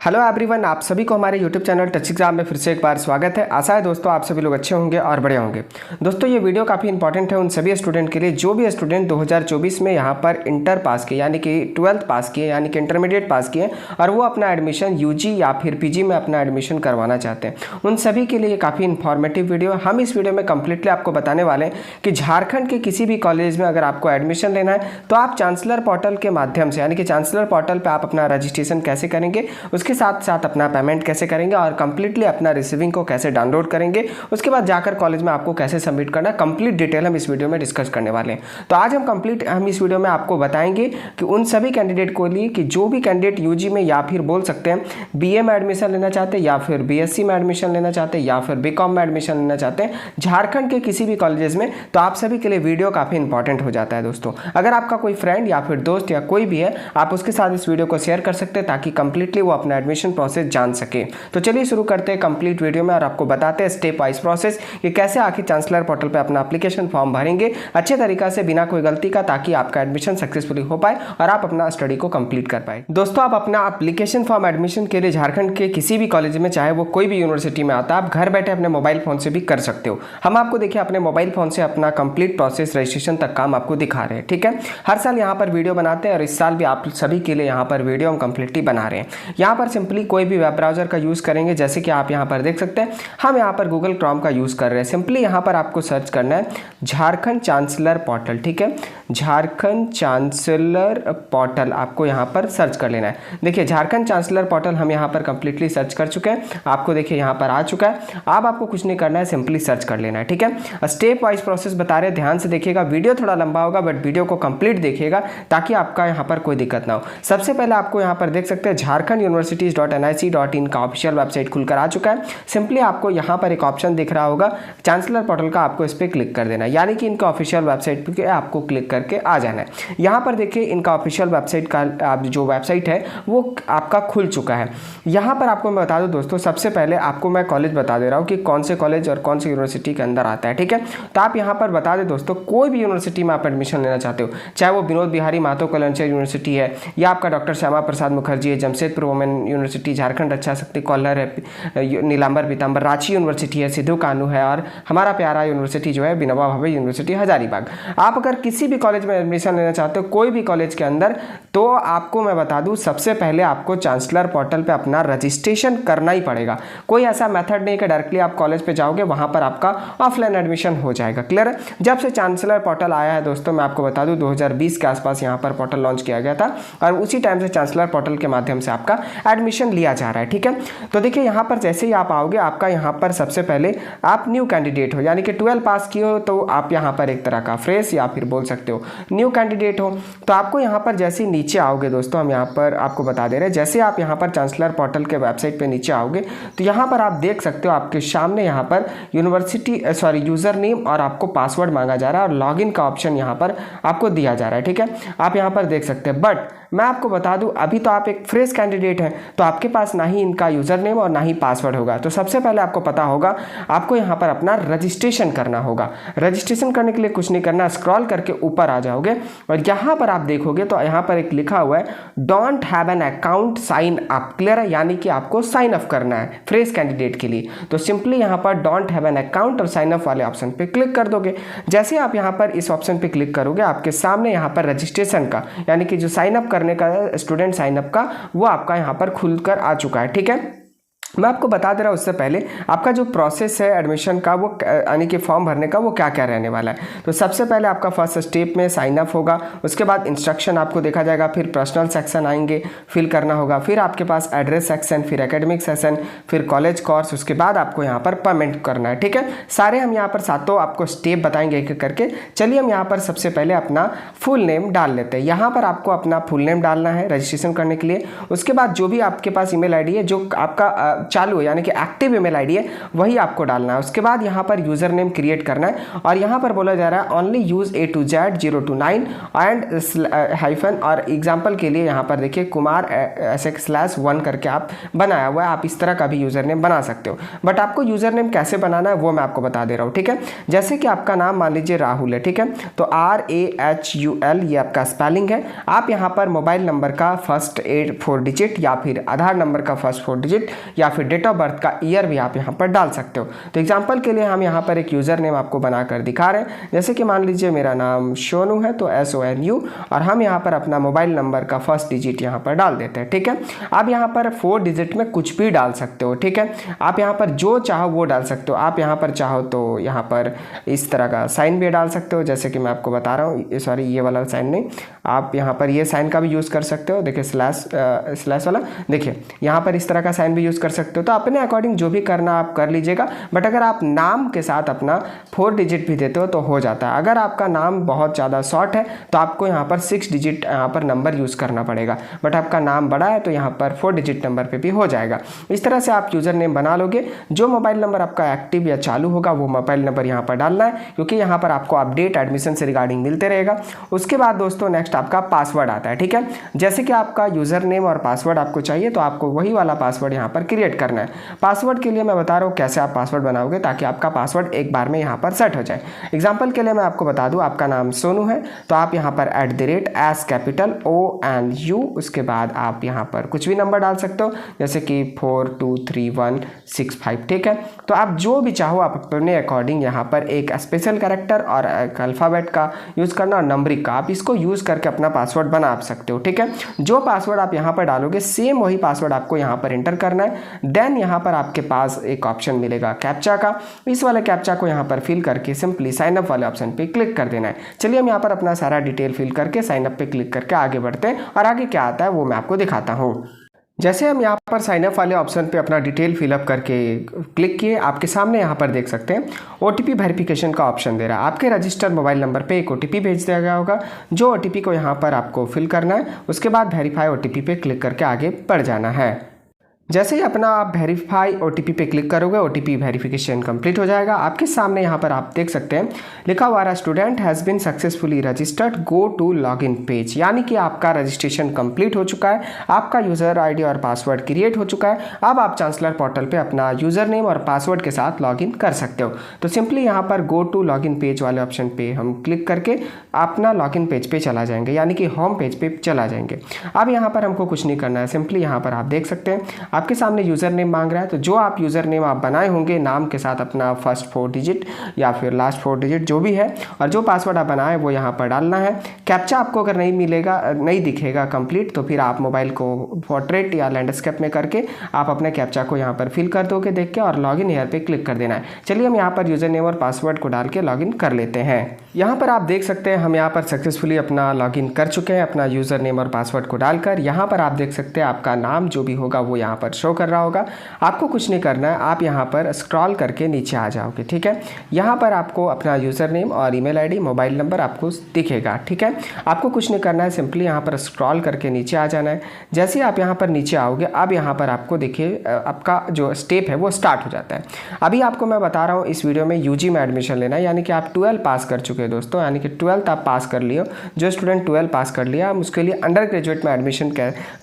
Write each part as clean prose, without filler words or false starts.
Hello everyone, आप सभी को हमारे यूट्यूब चैनल टच एग्जाम में फिर से एक बार स्वागत है। आशा है दोस्तों आप सभी लोग अच्छे होंगे और बड़े होंगे। दोस्तों ये वीडियो काफ़ी इंपॉर्टेंट है उन सभी स्टूडेंट के लिए जो भी स्टूडेंट 2024 में यहाँ पर इंटर पास किए यानी कि 12th पास किए यानी कि इंटरमीडिएट पास किए और वो अपना एडमिशन यूजी या फिर पीजी में अपना एडमिशन करवाना चाहते हैं। उन सभी के लिए काफ़ी इन्फॉर्मेटिव वीडियो। हम इस वीडियो में कम्प्लीटली आपको बताने वाले हैं कि झारखंड के किसी भी कॉलेज में अगर आपको एडमिशन लेना है तो आप चांसलर पोर्टल के माध्यम से यानी कि चांसलर पोर्टल पर आप अपना रजिस्ट्रेशन कैसे करेंगे, उसके साथ साथ अपना पेमेंट कैसे करेंगे और कंप्लीटली अपना रिसीविंग को कैसे डाउनलोड करेंगे, उसके बाद जाकर कॉलेज में आपको कैसे सबमिट करना है, कंप्लीट डिटेल हम इस वीडियो में डिस्कस करने वाले हैं। तो आज हम इस वीडियो में आपको बताएंगे कि उन सभी कैंडिडेट को लिए कि जो भी कैंडिडेट यूजी में या फिर बोल सकते हैं बीए में एडमिशन लेना चाहते हैं या फिर बीएससी में एडमिशन लेना चाहते हैं या फिर बीकॉम में एडमिशन लेना चाहते हैं झारखंड के किसी भी कॉलेजेस में, तो आप सभी के लिए वीडियो काफ़ी इंपॉर्टेंट हो जाता है। दोस्तों अगर आपका कोई फ्रेंड या फिर दोस्त या कोई भी है, आप उसके साथ इस वीडियो को शेयर कर सकते हैं ताकि कंप्लीटली वो अपना एडमिशन प्रोसेस जान सके। तो चलिए शुरू करते हैं कंप्लीट वीडियो में और आपको बताते हैं स्टेप वाइज प्रोसेस कि कैसे आखिर चांसलर पोर्टल पे अपना एप्लीकेशन फॉर्म भरेंगे अच्छे तरीका से बिना कोई गलती का, ताकि आपका एडमिशन सक्सेसफुली हो पाए और आप अपना स्टडी को कंप्लीट कर पाए। दोस्तों आप अपना एप्लीकेशन फॉर्म एडमिशन के लिए झारखंड के किसी भी कॉलेज में, चाहे वो कोई भी यूनिवर्सिटी में आता है, आप घर बैठे अपने मोबाइल फोन से भी कर सकते हो। हम आपको देखिए अपने मोबाइल फोन से अपना कंप्लीट प्रोसेस रजिस्ट्रेशन तक काम आपको दिखा रहे हैं। ठीक है, हर साल यहाँ पर वीडियो बनाते हैं और इस साल भी आप सभी के लिए यहाँ पर वीडियो हम कंप्लीटली बना रहे हैं। यहाँ पर सिंपली कोई भी वेब ब्राउजर का यूज़ करेंगे, जैसे कि आप यहाँ पर देख सकते हैं हम यहाँ पर गूगल क्रोम का यूज़ कर रहे हैं। सिंपली यहाँ पर आपको सर्च करना है झारखंड चांसलर पोर्टल। ठीक है, झारखंड चांसलर पोर्टल आपको यहाँ पर सर्च कर लेना है। देखिए झारखंड चांसलर पोर्टल हम यहाँ पर कंप्लीटली सर्च कर चुके हैं, आपको देखिए यहाँ पर आ चुका है। अब आपको कुछ नहीं करना है, सिंपली सर्च कर लेना है। ठीक है, स्टेप वाइज प्रोसेस बता रहे हैं, ध्यान से देखिएगा। वीडियो थोड़ा लंबा होगा बट वीडियो को कंप्लीट देखिएगा ताकि आपका यहाँ पर कोई दिक्कत ना हो। सबसे पहले आपको यहाँ पर देख सकते हैं झारखंड यूनिवर्सिटीज.nic.in का ऑफिशियल वेबसाइट खुलकर आ चुका है। सिंपली आपको यहाँ पर एक ऑप्शन दिख रहा होगा चांसलर पोर्टल का, आपको इस पर क्लिक कर देना है, यानी कि इनका ऑफिशियल वेबसाइट पे आपको क्लिक करके आ जाना है। यहाँ पर देखिए इनका ऑफिशियल वेबसाइट का जो वेबसाइट है वो आपका खुल चुका है। यहाँ पर आपको मैं बता दूँ दोस्तों, सबसे पहले आपको मैं कॉलेज बता दे रहा हूँ कि कौन से कॉलेज और कौन सी यूनिवर्सिटी के अंदर आता है। ठीक है, तो आप यहाँ पर बता दें दोस्तों, कोई भी यूनिवर्सिटी में आप एडमिशन लेना चाहते हो, चाहे वो विनोद बिहारी महतो कल्याणचर यूनिवर्सिटी है या आपका डॉक्टर श्यामा प्रसाद मुखर्जी है, जमशेदपुर वुमेन यूनिवर्सिटी, झारखंड अच्छा शक्ति कॉलर है, नीलांबर पीतांबर, रांची यूनिवर्सिटी है, सिद्धू कानू है और हमारा प्यारा यूनिवर्सिटी जो है विनोबा भावे यूनिवर्सिटी हजारीबाग। आप अगर किसी भी कॉलेज में एडमिशन लेना चाहते हो, कोई भी कॉलेज के अंदर, तो आपको मैं बता दूं सबसे पहले आपको चांसलर पोर्टल पे अपना रजिस्ट्रेशन करना ही पड़ेगा। कोई ऐसा मेथड नहीं कि डायरेक्टली आप कॉलेज पे जाओगे वहां पर आपका ऑफलाइन एडमिशन हो जाएगा। क्लियर है? जब से चांसलर पोर्टल आया है दोस्तों, मैं आपको बता दूं 2020 के आसपास यहाँ पर पोर्टल लॉन्च किया गया था और उसी टाइम से चांसलर पोर्टल के माध्यम से आपका एडमिशन लिया जा रहा है। ठीक है, तो देखिए यहाँ पर जैसे ही आप आओगे, आपका यहाँ पर सबसे पहले आप न्यू कैंडिडेट हो यानी कि 12 पास किए हो, तो आप यहाँ पर एक तरह का फ्रेश या फिर बोल सकते हो न्यू कैंडिडेट हो। तो आपको यहाँ पर जैसे ही नीचे आओगे दोस्तों, हम यहाँ पर आपको बता दे रहे हैं, जैसे आप यहाँ पर चांसलर पोर्टल के वेबसाइट पे नीचे आओगे तो यहाँ पर आप देख सकते हो आपके सामने यहाँ पर यूजर नेम और आपको पासवर्ड मांगा जा रहा है और लॉगिन का ऑप्शन यहाँ पर आपको दिया जा रहा है। ठीक है, आप यहाँ पर देख सकते हैं, बट मैं आपको बता दूं अभी तो आप एक फ्रेश कैंडिडेट हैं, तो आपके पास ना ही इनका यूजर नेम और ना ही पासवर्ड होगा। तो सबसे पहले आपको पता होगा आपको यहाँ पर अपना रजिस्ट्रेशन करना होगा। रजिस्ट्रेशन करने के लिए कुछ नहीं करना, स्क्रॉल करके ऊपर आ जाओगे और यहाँ पर आप देखोगे तो यहाँ पर एक लिखा हुआ है don't have an account sign up. Clear है? यानी कि आपको साइन अप करना है फ्रेश कैंडिडेट के लिए। तो सिंपली यहाँ पर डोंट हैव एन अकाउंट और साइन अप वाले ऑप्शन पे क्लिक कर दोगे। जैसे आप यहाँ पर इस ऑप्शन पे क्लिक करोगे, आपके सामने यहाँ पर रजिस्ट्रेशन का यानी कि जो साइन अप करने का स्टूडेंट साइन अप का, वो आपका यहाँ पर खुलकर आ चुका है। ठीक है, मैं आपको बता दे रहा हूँ उससे पहले आपका जो प्रोसेस है एडमिशन का, वो यानी कि फॉर्म भरने का, वो क्या क्या रहने वाला है। तो सबसे पहले आपका फर्स्ट स्टेप में साइन अप होगा, उसके बाद इंस्ट्रक्शन आपको देखा जाएगा, फिर पर्सनल सेक्शन आएंगे फिल करना होगा, फिर आपके पास एड्रेस सेक्शन, फिर एकेडमिक सेक्शन, फिर कॉलेज कोर्स, उसके बाद आपको यहाँ पर पेमेंट करना है। ठीक है, सारे हम यहाँ पर सातों आपको स्टेप बताएंगे एक एक करके। चलिए हम यहाँ पर सबसे पहले अपना फुल नेम डाल लेते हैं। यहाँ पर आपको अपना फुल नेम डालना है रजिस्ट्रेशन करने के लिए। उसके बाद जो भी आपके पास ईमेल आईडी है, जो आपका चालू है यानी कि एक्टिव ईमेल आईडी है वही आपको डालना है। उसके बाद यहाँ पर यूज़र नेम क्रिएट करना है और यहाँ पर बोला जा रहा है only use A to Z 029 and hyphen और एग्जाम्पल के लिए यहाँ पर देखिए कुमार /1 करके आप बनाया हुआ है। आप इस तरह का भी यूज़र नेम बना सकते हो, बट आपको यूज़र नेम कैसे बनाना है वो मैं आपको बता दे रहा हूँ, ठीक है। जैसे कि आपका नाम मान लीजिए राहुल है, ठीक है, तो RAHUL ये आपका स्पेलिंग है। आप यहाँ पर मोबाइल नंबर का फर्स्ट 4 डिजिट या फिर आधार नंबर का फर्स्ट 4 डिजिट या फिर डेट ऑफ बर्थ का ईयर भी आप यहाँ पर डाल सकते हो। तो एग्जाम्पल के लिए हम यहाँ पर एक यूज़र नेम आपको बनाकर दिखा रहे हैं। जैसे कि मान लीजिए मेरा नाम सोनू है तो SONU और हम यहाँ पर अपना मोबाइल नंबर का फर्स्ट डिजिट यहाँ पर डाल देते हैं, ठीक है। आप यहाँ पर 4 डिजिट में कुछ भी डाल सकते हो, ठीक है। आप यहाँ पर जो चाहो वो डाल सकते हो। आप यहाँ पर चाहो तो यहाँ पर इस तरह का साइन भी डाल सकते हो, जैसे कि मैं आपको बता रहा हूँ। सॉरी, ये वाला साइन नहीं, आप यहाँ पर ये साइन का भी यूज़ कर सकते हो। देखिए स्लैश वाला, देखिए यहाँ पर इस तरह का साइन भी यूज़ कर सकते हो। तो अपने अकॉर्डिंग जो भी करना आप कर लीजिएगा, बट अगर आप नाम के साथ अपना 4 डिजिट भी देते हो तो हो जाता है। अगर आपका नाम बहुत ज़्यादा शॉर्ट है तो आपको यहाँ पर 6 डिजिट यहाँ पर नंबर यूज़ करना पड़ेगा, बट आपका नाम बड़ा है तो यहाँ पर 4 डिजिट नंबर पे भी हो जाएगा। इस तरह से आप यूज़र नेम बना लोगे। जो मोबाइल नंबर आपका एक्टिव या चालू होगा वो मोबाइल नंबर यहाँ पर डालना है, क्योंकि यहाँ पर आपको अपडेट एडमिशन से रिगार्डिंग मिलते रहेगा। उसके बाद दोस्तों नेक्स्ट आपका पासवर्ड आता है, ठीक है। जैसे कि आपका यूज़र नेम और पासवर्ड आपको चाहिए तो आपको वही वाला पासवर्ड यहाँ पर क्रिएट करना है। पासवर्ड के लिए मैं बता रहा हूँ कैसे आप पासवर्ड बनाओगे ताकि आपका पासवर्ड एक बार में यहाँ पर सेट हो जाए। एग्जाम्पल के लिए मैं आपको बता दूँ, आपका नाम सोनू है तो आप यहाँ पर @S कैपिटल ONU, उसके बाद आप यहाँ पर कुछ भी नंबर डाल सकते हो, जैसे कि 423165, ठीक है। तो आप जो भी चाहो आप अपने अकॉर्डिंग यहाँ पर एक स्पेशल कैरेक्टर और एक अल्फ़ाबेट का यूज़ करना और नंबरिंग का, आप इसको यूज़ करके अपना पासवर्ड बना सकते हो, ठीक है। जो पासवर्ड आप यहाँ पर डालोगे सेम वही पासवर्ड आपको यहाँ पर एंटर करना है। देन यहाँ पर आपके पास एक ऑप्शन मिलेगा कैप्चा का। इस वाले कैप्चा को यहाँ पर फिल करके सिंपली साइन अप वाले ऑप्शन पे क्लिक कर देना है। चलिए हम यहाँ पर अपना सारा डिटेल फिल करके साइन अप पे क्लिक करके आगे बढ़ते हैं और आगे क्या आता है वो मैं आपको दिखाता हूँ। जैसे हम यहाँ पर साइन अप वाले ऑप्शन पे अपना डिटेल फिलअप करके क्लिक किए, आपके सामने यहाँ पर देख सकते हैं OTP वेरिफिकेशन का ऑप्शन दे रहा है। आपके रजिस्टर्ड मोबाइल नंबर पे एक OTP भेज दिया गया होगा, जो OTP को यहाँ पर आपको फिल करना है। उसके बाद वेरीफाई OTP पे क्लिक करके आगे बढ़ जाना है। जैसे ही अपना आप वेरीफाई OTP पे क्लिक करोगे OTP वेरिफिकेशन कंप्लीट हो जाएगा। आपके सामने यहाँ पर आप देख सकते हैं लिखा हुआ है student has been successfully registered, go to login page, यानी कि आपका रजिस्ट्रेशन कंप्लीट हो चुका है, आपका यूज़र आईडी और पासवर्ड क्रिएट हो चुका है। अब आप चांसलर पोर्टल पे अपना यूज़र नेम और पासवर्ड के साथ लॉगिन कर सकते हो। तो सिंपली यहाँ पर गो टू लॉगिन पेज वाले ऑप्शन पे हम क्लिक करके अपना लॉगिन पेज पे चला जाएंगे, यानी कि होम पेज पे चला जाएंगे। अब यहाँ पर हमको कुछ नहीं करना है, सिंपली यहाँ पर आप देख सकते हैं आपके सामने यूज़र नेम मांग रहा है। तो जो आप यूज़र नेम आप बनाए होंगे नाम के साथ अपना फर्स्ट 4 डिजिट या फिर लास्ट 4 डिजिट जो भी है, और जो पासवर्ड आप बनाए वो यहाँ पर डालना है। कैप्चा आपको अगर नहीं दिखेगा कंप्लीट तो फिर आप मोबाइल को पोर्ट्रेट या लैंडस्केप में करके आप अपने कैप्चा को यहाँ पर फिल कर दोगे देख के, और लॉगिन हेयर पे क्लिक कर देना है। चलिए हम यहाँ पर यूज़र नेम और पासवर्ड को डाल के लॉगिन कर लेते हैं। यहाँ पर आप देख सकते हैं हम यहाँ पर सक्सेसफुली अपना लॉगिन कर चुके हैं अपना यूज़र नेम और पासवर्ड को डालकर। यहाँ पर आप देख सकते हैं आपका नाम जो भी होगा वो यहाँ पर शो कर रहा होगा। आपको कुछ नहीं करना है, आप यहाँ पर स्क्रॉल करके नीचे आ जाओगे, ठीक है। यहाँ पर आपको अपना यूज़र नेम और ईमेल आईडी मोबाइल नंबर आपको दिखेगा, ठीक है। आपको कुछ नहीं करना है, सिंपली यहाँ पर स्क्रॉल करके नीचे आ जाना है। जैसे आप यहाँ पर नीचे आओगे अब यहाँ पर आपको देखिए आपका जो स्टेप है वो स्टार्ट हो जाता है। अभी आपको मैं बता रहा हूँ इस वीडियो में UG में एडमिशन लेना है, यानी कि आप 12 पास कर चुके हैं दोस्तों, यानी कि 12th आप पास कर लियो। जो स्टूडेंट 12 पास कर लिया हम उसके लिए अंडर ग्रेजुएट में एडमिशन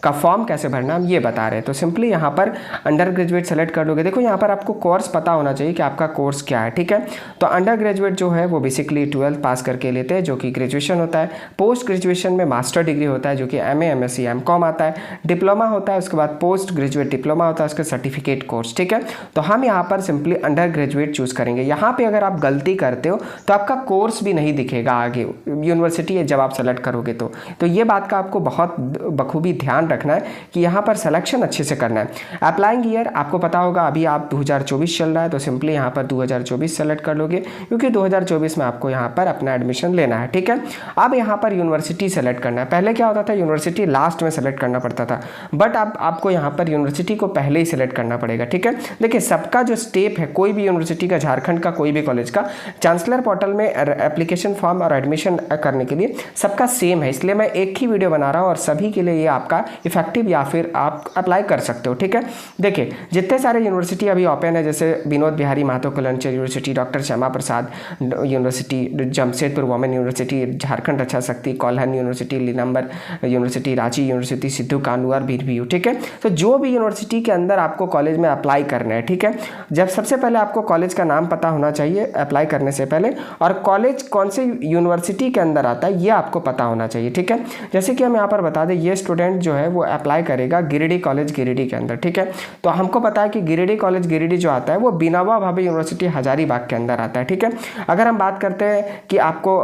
का फॉर्म कैसे भरना हम ये बता रहे हैं। तो सिंपली यहाँ पर अंडर ग्रेजुएट सेलेक्ट कर लोगे। देखो यहाँ पर आपको कोर्स पता होना चाहिए कि आपका कोर्स क्या है, ठीक है। तो अंडर ग्रेजुएट जो है वो बेसिकली 12th पास करके लेते हैं, जो कि ग्रेजुएशन होता है। पोस्ट ग्रेजुएशन में मास्टर डिग्री होता है जो कि MA MSc MCOM आता है। डिप्लोमा होता है, उसके बाद पोस्ट ग्रेजुएट डिप्लोमा होता है, उसके सर्टिफिकेट कोर्स, ठीक है। तो हम यहाँ पर सिंपली अंडर ग्रेजुएट चूज़ करेंगे। यहाँ पे अगर आप गलती करते हो तो आपका कोर्स भी नहीं दिखेगा आगे यूनिवर्सिटी है जब आप सेलेक्ट करोगे तो ये बात का आपको बहुत बखूबी ध्यान रखना है कि यहाँ पर सिलेक्शन अच्छे से करना है। अप्लाइंग ईयर आपको पता होगा अभी आप 2024 चल रहा है, तो सिंपली यहाँ पर 2024 सेलेक्ट कर लोगे, क्योंकि 2024 में आपको यहाँ पर अपना एडमिशन लेना है, ठीक है। अब यहाँ पर यूनिवर्सिटी सेलेक्ट करना है। पहले क्या होता था यूनिवर्सिटी लास्ट में सेलेक्ट करना पड़ता था, बट अब आपको यहाँ पर यूनिवर्सिटी को पहले ही सेलेक्ट करना पड़ेगा, ठीक है। देखिए सबका जो स्टेप है कोई भी यूनिवर्सिटी का, झारखंड का कोई भी कॉलेज का, चांसलर पोर्टल में एप्लीकेशन फॉर्म और एडमिशन करने के लिए सबका सेम है, इसलिए मैं एक ही वीडियो बना रहा हूँ और सभी के लिए ये आपका इफेक्टिव या फिर आप अप्लाई कर सकते हो, ठीक है। देखिए जितने सारे यूनिवर्सिटी अभी ओपन है, जैसे Vinod Bihari Mahto cultural university, doctor Shyama Prasad university, Jamshedpur women university, Jharkhand Raksha Shakti, Kolhan university, Lilambar university, Ranchi university, Sidhu Kanhu और बीरबीयू, ठीक है। तो जो भी यूनिवर्सिटी के अंदर आपको कॉलेज में अप्लाई करना है, ठीक है, जब सबसे पहले आपको कॉलेज का नाम पता होना चाहिए अप्लाई करने से पहले, और कॉलेज कौन से यूनिवर्सिटी के अंदर आता है ये आपको पता होना चाहिए, ठीक है। जैसे कि हम यहाँ पर बता दें, ये स्टूडेंट जो है वो अप्लाई करेगा गिरिडीह कॉलेज गिरिडीह के अंदर, ठीक है। तो हमको पता है कि गिरिडीह कॉलेज गिरिडीह जो आता है वो विनोबा भावे यूनिवर्सिटी हजारीबाग के अंदर आता है, ठीक है। अगर हम बात करते हैं कि आपको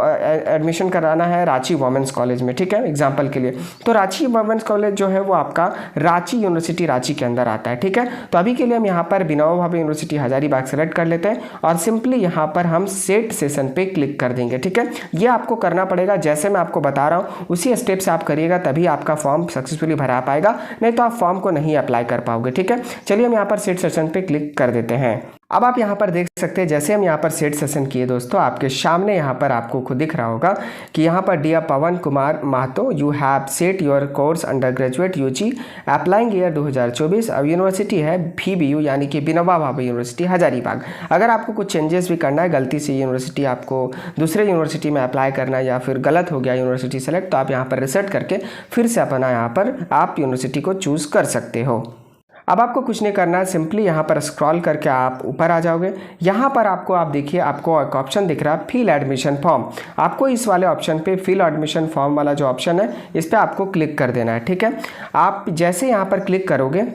एडमिशन कराना है रांची वोमेंस कॉलेज में, ठीक है, एग्जाम्पल के लिए, तो रांची वोमेंस कॉलेज जो है वो आपका रांची यूनिवर्सिटी रांची के अंदर आता है, ठीक है। तो अभी के लिए हम यहाँ पर विनोबा भावे यूनिवर्सिटी हजारीबाग सेलेक्ट कर लेते हैं और सिंपली यहाँ पर हम सेट सेशन पे क्लिक कर देंगे, ठीक है। ये आपको करना पड़ेगा, जैसे मैं आपको बता रहा हूँ उसी स्टेप से आप करिएगा, तभी आपका फॉर्म सक्सेसफुली भरा पाएगा, नहीं तो आप फॉर्म को नहीं अप्लाई कर पाओगे, ठीक है। चलिए हम यहाँ पर सेट सेशन पे क्लिक कर देते हैं। अब आप यहाँ पर देख सकते हैं, जैसे हम यहाँ पर सेट सेशन किए दोस्तों, आपके सामने यहाँ पर आपको खुद दिख रहा होगा कि यहाँ पर dear Pavan Kumar Mahato, you have set your course under graduate UG applying year 2024। अब यूनिवर्सिटी है VBU यानी कि विनोबा भावे यूनिवर्सिटी हजारीबाग। अगर आपको कुछ चेंजेस भी करना है, गलती से यूनिवर्सिटी आपको दूसरे यूनिवर्सिटी में अप्लाई करना है या फिर गलत हो गया यूनिवर्सिटी सेलेक्ट, तो आप यहाँ पर रिसेट करके फिर से अपना यहाँ पर आप यूनिवर्सिटी को चूज़ कर सकते हो। अब आपको कुछ नहीं करना है, सिंपली यहाँ पर स्क्रॉल करके आप ऊपर आ जाओगे। यहाँ पर आपको आप देखिए आपको एक ऑप्शन दिख रहा है फिल एडमिशन फॉर्म। आपको इस वाले ऑप्शन पे फिल एडमिशन फॉर्म वाला जो ऑप्शन है इस पर आपको क्लिक कर देना है, ठीक है। आप जैसे यहाँ पर क्लिक करोगे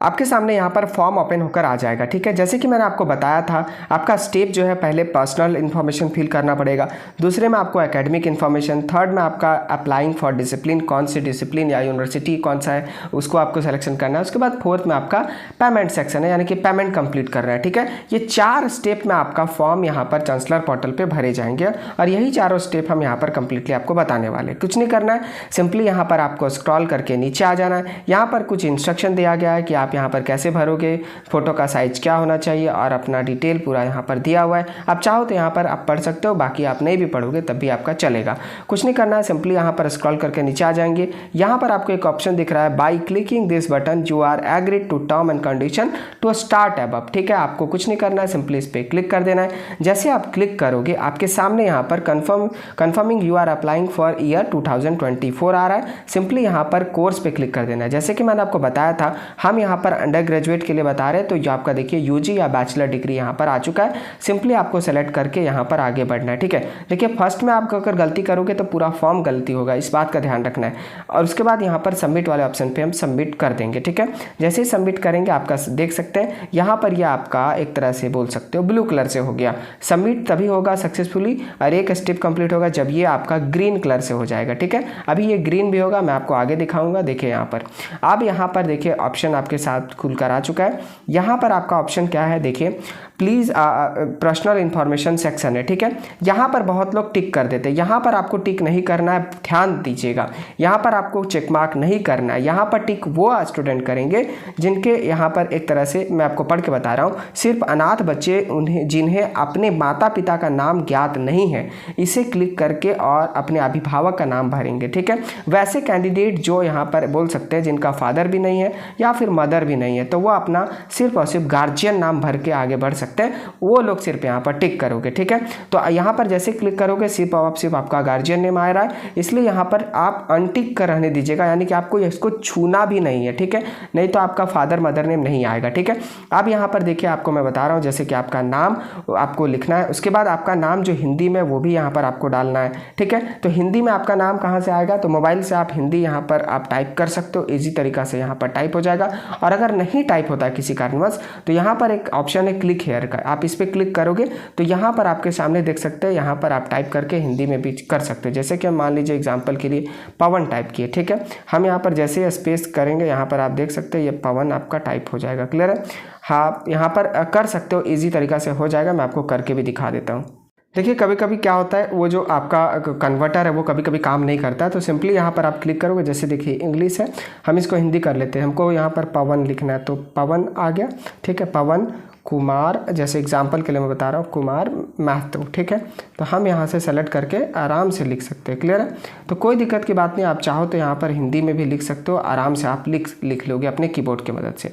आपके सामने यहाँ पर फॉर्म ओपन होकर आ जाएगा, ठीक है। जैसे कि मैंने आपको बताया था, आपका स्टेप जो है पहले पर्सनल इन्फॉर्मेशन फिल करना पड़ेगा, दूसरे में आपको एकेडमिक इन्फॉर्मेशन, थर्ड में आपका अप्लाइंग फॉर डिसिप्लिन, कौन सी डिसिप्लिन या यूनिवर्सिटी कौन सा है उसको आपको सिलेक्शन करना है, उसके बाद फोर्थ में आपका पेमेंट सेक्शन है, यानी कि पेमेंट कंप्लीट करना है, ठीक है। ये 4 स्टेप में आपका फॉर्म यहाँ पर चांसलर पोर्टल पर भरे जाएंगे और यही चारों स्टेप हम यहाँ पर कंप्लीटली आपको बताने वाले। कुछ नहीं करना है, सिंपली यहाँ पर आपको स्क्रॉल करके नीचे आ जाना है। यहाँ पर कुछ इंस्ट्रक्शन दिया गया है कि आप यहाँ पर कैसे भरोगे, फोटो का साइज क्या होना चाहिए और अपना डिटेल पूरा यहाँ पर दिया हुआ है। आप चाहो तो यहाँ पर आप पढ़ सकते हो, बाकी आप नहीं भी पढ़ोगे तब भी आपका चलेगा। कुछ नहीं करना है, सिंपली यहाँ पर स्क्रॉल करके नीचे आ जाएंगे। यहाँ पर आपको एक ऑप्शन दिख रहा है by clicking this button you are agreed to term and condition to start above, ठीक है। आपको कुछ नहीं करना है, सिंपली इस पर क्लिक कर देना है। जैसे आप क्लिक करोगे आपके सामने यहाँ पर confirming you are applying for year 2024 आ रहा है। सिंपली यहाँ पर कोर्स पे क्लिक कर देना है। जैसे कि मैंने आपको बताया था, हम यहाँ पर अंडर ग्रेजुएट के लिए बता रहे हैं, तो ये आपका देखिए यूजी या बैचलर डिग्री यहाँ पर आ चुका है। सिंपली आपको सेलेक्ट करके यहाँ पर आगे बढ़ना है, ठीक है। देखिए फर्स्ट में आप अगर गलती करोगे तो पूरा फॉर्म गलती होगा, इस बात का ध्यान रखना है। और उसके बाद यहाँ पर सबमिट वाले ऑप्शन पे हम सबमिट कर देंगे, ठीक है। जैसे ही सबमिट करेंगे आपका देख सकते हैं यहाँ पर यह आपका एक तरह से बोल सकते हो ब्लू कलर से हो गया। सबमिट तभी होगा सक्सेसफुली और एक स्टेप कंप्लीट होगा जब ये आपका ग्रीन कलर से हो जाएगा, ठीक है। अभी ये ग्रीन भी होगा, मैं आपको आगे दिखाऊंगा। देखिए यहाँ पर आप यहाँ पर देखिए ऑप्शन आपके साथ खुलकर आ चुका है। यहाँ पर आपका ऑप्शन क्या है, देखिए प्लीज़ पर्सनल इन्फॉर्मेशन सेक्शन है, ठीक है। यहाँ पर बहुत लोग टिक कर देते हैं, यहाँ पर आपको टिक नहीं करना है, ध्यान दीजिएगा। यहाँ पर आपको चेक मार्क नहीं करना है, यहाँ पर टिक वो स्टूडेंट करेंगे जिनके यहाँ पर एक तरह से मैं आपको पढ़ के बता रहा हूँ, सिर्फ अनाथ बच्चे उन्हें जिन्हें अपने माता पिता का नाम ज्ञात नहीं है, इसे क्लिक करके और अपने अभिभावक का नाम भरेंगे, ठीक है। वैसे कैंडिडेट जो यहाँ पर बोल सकते हैं जिनका फादर भी नहीं है या फिर मदर भी नहीं है, तो वो अपना सिर्फ और सिर्फ गार्जियन नाम भर के आगे बढ़ सकते हैं, वो लोग सिर्फ यहाँ पर टिक करोगे, ठीक है। तो यहाँ पर जैसे क्लिक करोगे सिर्फ आपका गार्जियन नेम आ रहा है, इसलिए यहाँ पर आप अनटिक कर रहने दीजिएगा, यानी कि आपको इसको छूना भी नहीं है, ठीक है। नहीं तो आपका फादर मदर नेम नहीं आएगा, ठीक है। अब यहाँ पर देखिए आपको मैं बता रहा हूँ, जैसे कि आपका नाम आपको लिखना है, उसके बाद आपका नाम जो हिंदी में वो भी यहाँ पर आपको डालना है, ठीक है। तो हिंदी में आपका नाम कहाँ से आएगा, तो मोबाइल से आप हिंदी यहाँ पर आप टाइप कर सकते हो, ईजी तरीका से यहाँ पर टाइप हो जाएगा। और अगर नहीं टाइप होता है किसी कारणवश तो यहाँ पर एक ऑप्शन है क्लिक हेयर का, आप इस पर क्लिक करोगे तो यहाँ पर आपके सामने देख सकते हैं, यहाँ पर आप टाइप करके हिंदी में भी कर सकते हैं। जैसे कि हम मान लीजिए एग्जांपल के लिए पवन टाइप किए, ठीक है। हम यहाँ पर जैसे स्पेस करेंगे यहाँ पर आप देख सकते हैं ये पवन आपका टाइप हो जाएगा, क्लियर है। हाँ यहाँ पर कर सकते हो, ईजी तरीका से हो जाएगा, मैं आपको करके भी दिखा देता हूँ। देखिए कभी कभी क्या होता है, वो जो आपका कन्वर्टर है वो कभी कभी काम नहीं करता है, तो सिंपली यहाँ पर आप क्लिक करोगे। जैसे देखिए इंग्लिश है, हम इसको हिंदी कर लेते हैं, हमको यहाँ पर पवन लिखना है, तो पवन आ गया, ठीक है। पवन कुमार, जैसे एग्जाम्पल के लिए मैं बता रहा हूँ कुमार महतो, ठीक है। तो हम यहाँ से सेलेक्ट करके आराम से लिख सकते हैं, क्लियर है। तो कोई दिक्कत की बात नहीं, आप चाहो तो यहाँ पर हिंदी में भी लिख सकते हो, आराम से आप लिख लोगे अपने कीबोर्ड की मदद से।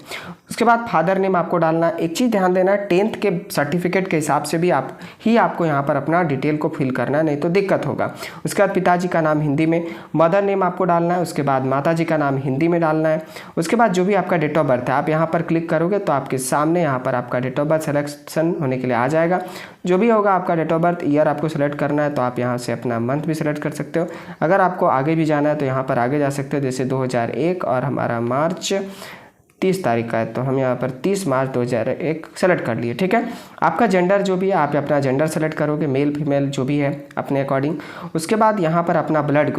उसके बाद फादर नेम आपको डालना है। एक चीज़ ध्यान देना है, 10th के सर्टिफिकेट के हिसाब से भी आपको यहाँ पर अपना डिटेल को फिल करना है, नहीं तो दिक्कत होगा। उसके बाद पिताजी का नाम हिंदी में, मदर नेम आपको डालना है। उसके बाद माताजी का नाम हिंदी में डालना है। उसके बाद जो भी आपका डेट ऑफ बर्थ है, आप यहाँ पर क्लिक करोगे तो आपके सामने यहाँ पर आपका डेट ऑफ बर्थ सिलेक्शन होने के लिए आ जाएगा। जो भी होगा आपका डेट ऑफ बर्थ, ईयर आपको सेलेक्ट करना है, तो आप यहाँ से अपना मंथ भी सेलेक्ट कर सकते हो। अगर आपको आगे भी जाना है तो यहाँ पर आगे जा सकते हो, जैसे 2001 और हमारा मार्च 30 तारीख का है, तो हम यहाँ पर 30 मार्च 2001 सेलेक्ट कर लिए, ठीक है। आपका जेंडर जो भी है, आप अपना जेंडर सेलेक्ट करोगे, मेल फीमेल जो भी है अपने अकॉर्डिंग। उसके बाद यहाँ पर अपना ब्लड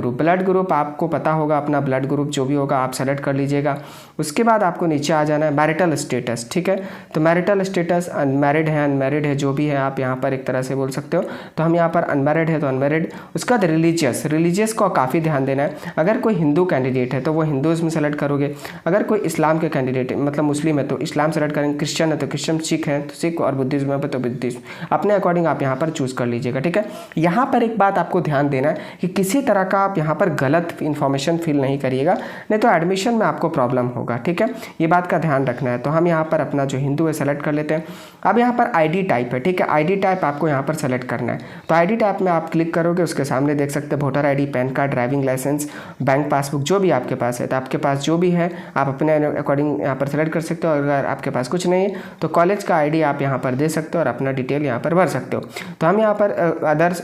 ग्रुप आपको पता होगा, अपना ब्लड ग्रुप जो भी होगा आप सेलेक्ट कर लीजिएगा। उसके बाद आपको नीचे आ जाना है मैरिटल स्टेटस, ठीक है। तो मैरिटल स्टेटस अनमैरिड है, अनमैरिड है, जो भी है आप यहाँ पर एक तरह से बोल सकते हो। तो हम यहाँ पर अनमैरिड है तो अनमैरिड। उसके बाद रिलीजियस को काफ़ी ध्यान देना है। अगर कोई हिंदू कैंडिडेट है तो वो हिंदुज़म सेलेक्ट करोगे। अगर कोई इस्लाम के कैंडिडेट मतलब मुस्लिम है तो इस्लाम सेलेक्ट करेंगे, क्रिश्चियन है तो क्रिश्चियन, सिख है तो सिख, और बुद्धिज्म है तो बुद्धिज्म, अपने अकॉर्डिंग आप यहाँ पर चूज़ कर लीजिएगा, ठीक है। यहाँ पर एक बात आपको ध्यान देना है कि किसी तरह का आप यहाँ पर गलत इन्फॉर्मेशन फिल नहीं करिएगा, नहीं तो एडमिशन में आपको प्रॉब्लम होगा, ठीक है। ये बात का ध्यान रखना है। तो हम यहाँ पर अपना जो हिंदू है सेलेक्ट कर लेते हैं। अब यहाँ पर ID टाइप है, ठीक है। ID टाइप आपको यहाँ पर सेलेक्ट करना है। तो ID टाइप में आप क्लिक करोगे, उसके सामने देख सकते हैं voter ID, PAN card, driving licence, bank passbook जो भी आपके पास है। तो आपके पास जो भी है आप अपने अकॉर्डिंग यहाँ पर सेलेक्ट कर सकते हो। अगर आपके पास कुछ नहीं है तो कॉलेज का ID आप यहाँ पर दे सकते हो और अपना डिटेल यहाँ पर भर सकते हो। तो हम यहाँ पर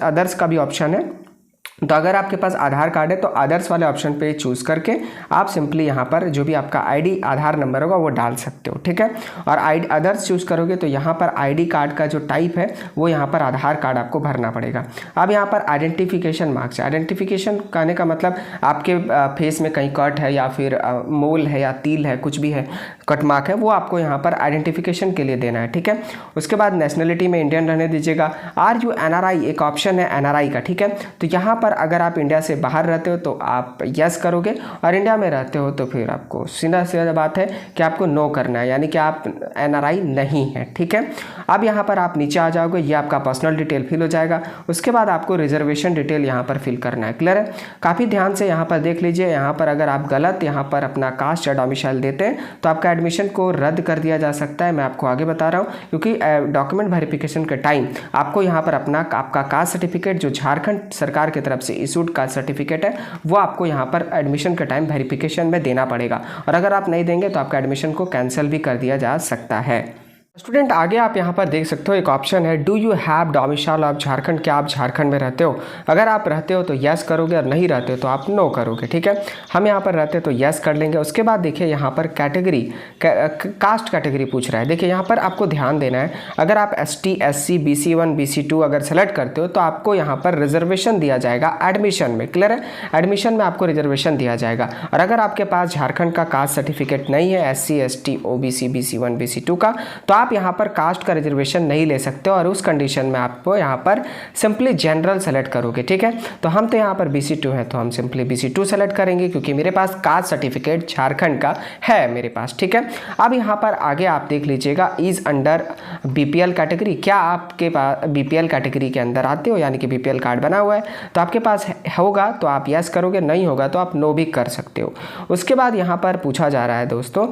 अदर्स का भी ऑप्शन है। तो अगर आपके पास आधार कार्ड है तो अदर्स वाले ऑप्शन पे चूज़ करके आप सिंपली यहाँ पर जो भी आपका ID आधार नंबर होगा वो डाल सकते हो, ठीक है। और अदर्स चूज़ करोगे तो यहाँ पर ID कार्ड का जो टाइप है वो यहाँ पर आधार कार्ड आपको भरना पड़ेगा। अब यहाँ पर आइडेंटिफिकेशन मार्क्स, आइडेंटिफिकेशन कहने का मतलब आपके फेस में कहीं कट है या फिर मोल है या तिल है, कुछ भी है, कट मार्क है, वो आपको यहाँ पर आइडेंटिफिकेशन के लिए देना है, ठीक है। उसके बाद नेशनलिटी में इंडियन रहने दीजिएगा। आर यू NRI एक ऑप्शन है NRI का, ठीक है। तो यहाँ पर अगर आप इंडिया से बाहर रहते हो तो आप यस करोगे, और इंडिया में रहते हो तो फिर आपको सीधा बात है कि आपको नो करना है, यानी कि आप NRI नहीं है, ठीक है। अब यहाँ पर आप नीचे आ जाओगे, ये आपका पर्सनल डिटेल फिल हो जाएगा। उसके बाद आपको रिजर्वेशन डिटेल यहाँ पर फिल करना है, क्लियर है। काफ़ी ध्यान से यहाँ पर देख लीजिए। यहाँ पर अगर आप गलत यहाँ पर अपना कास्ट या डोमिसाइल देते हैं तो आपका एडमिशन को रद्द कर दिया जा सकता है। मैं आपको आगे बता रहा हूँ, क्योंकि डॉक्यूमेंट वेरिफिकेशन के टाइम आपको यहाँ पर आपका कास्ट सर्टिफिकेट जो झारखंड सरकार की तरफ से इशूड कास्ट सर्टिफिकेट है वो आपको यहाँ पर एडमिशन के टाइम वेरिफिकेशन में देना पड़ेगा, और अगर आप नहीं देंगे तो आपका एडमिशन को कैंसिल भी कर दिया जा सकता है। स्टूडेंट आगे आप यहाँ पर देख सकते हो एक ऑप्शन है do you have domicile of Jharkhand, क्या आप झारखंड में रहते हो। अगर आप रहते हो तो यस करोगे और नहीं रहते हो तो आप नो करोगे, ठीक है। हम यहाँ पर रहते हो तो यस कर लेंगे। उसके बाद देखिए यहाँ पर कैटेगरी कास्ट कैटेगरी पूछ रहा है। देखिए यहाँ पर आपको ध्यान देना है, अगर आप ST SC BC1 BC2 अगर सेलेक्ट करते हो तो आपको यहाँ पर रिजर्वेशन दिया जाएगा एडमिशन में, क्लियर है। एडमिशन में आपको रिजर्वेशन दिया जाएगा। और अगर आपके पास झारखंड का कास्ट सर्टिफिकेट नहीं है SC ST OBC BC1 BC2 का, तो आप यहाँ पर कास्ट का रिजर्वेशन नहीं ले सकते, और उस कंडीशन में आपको यहाँ पर सिंपली जनरल सेलेक्ट करोगे, ठीक है। तो हम तो यहाँ पर BC2 है तो हम सिंपली BC2 सेलेक्ट करेंगे, क्योंकि मेरे पास कास्ट सर्टिफिकेट झारखंड का है मेरे पास, ठीक है। अब यहाँ पर आगे आप देख लीजिएगा इज अंडर BPL कैटेगरी, क्या आपके पास BPL कैटेगरी के अंदर आते हो, यानी कि BPL कार्ड बना हुआ है तो आपके पास होगा तो आप यस करोगे, नहीं होगा तो आप नो भी कर सकते हो। उसके बाद यहाँ पर पूछा जा रहा है दोस्तों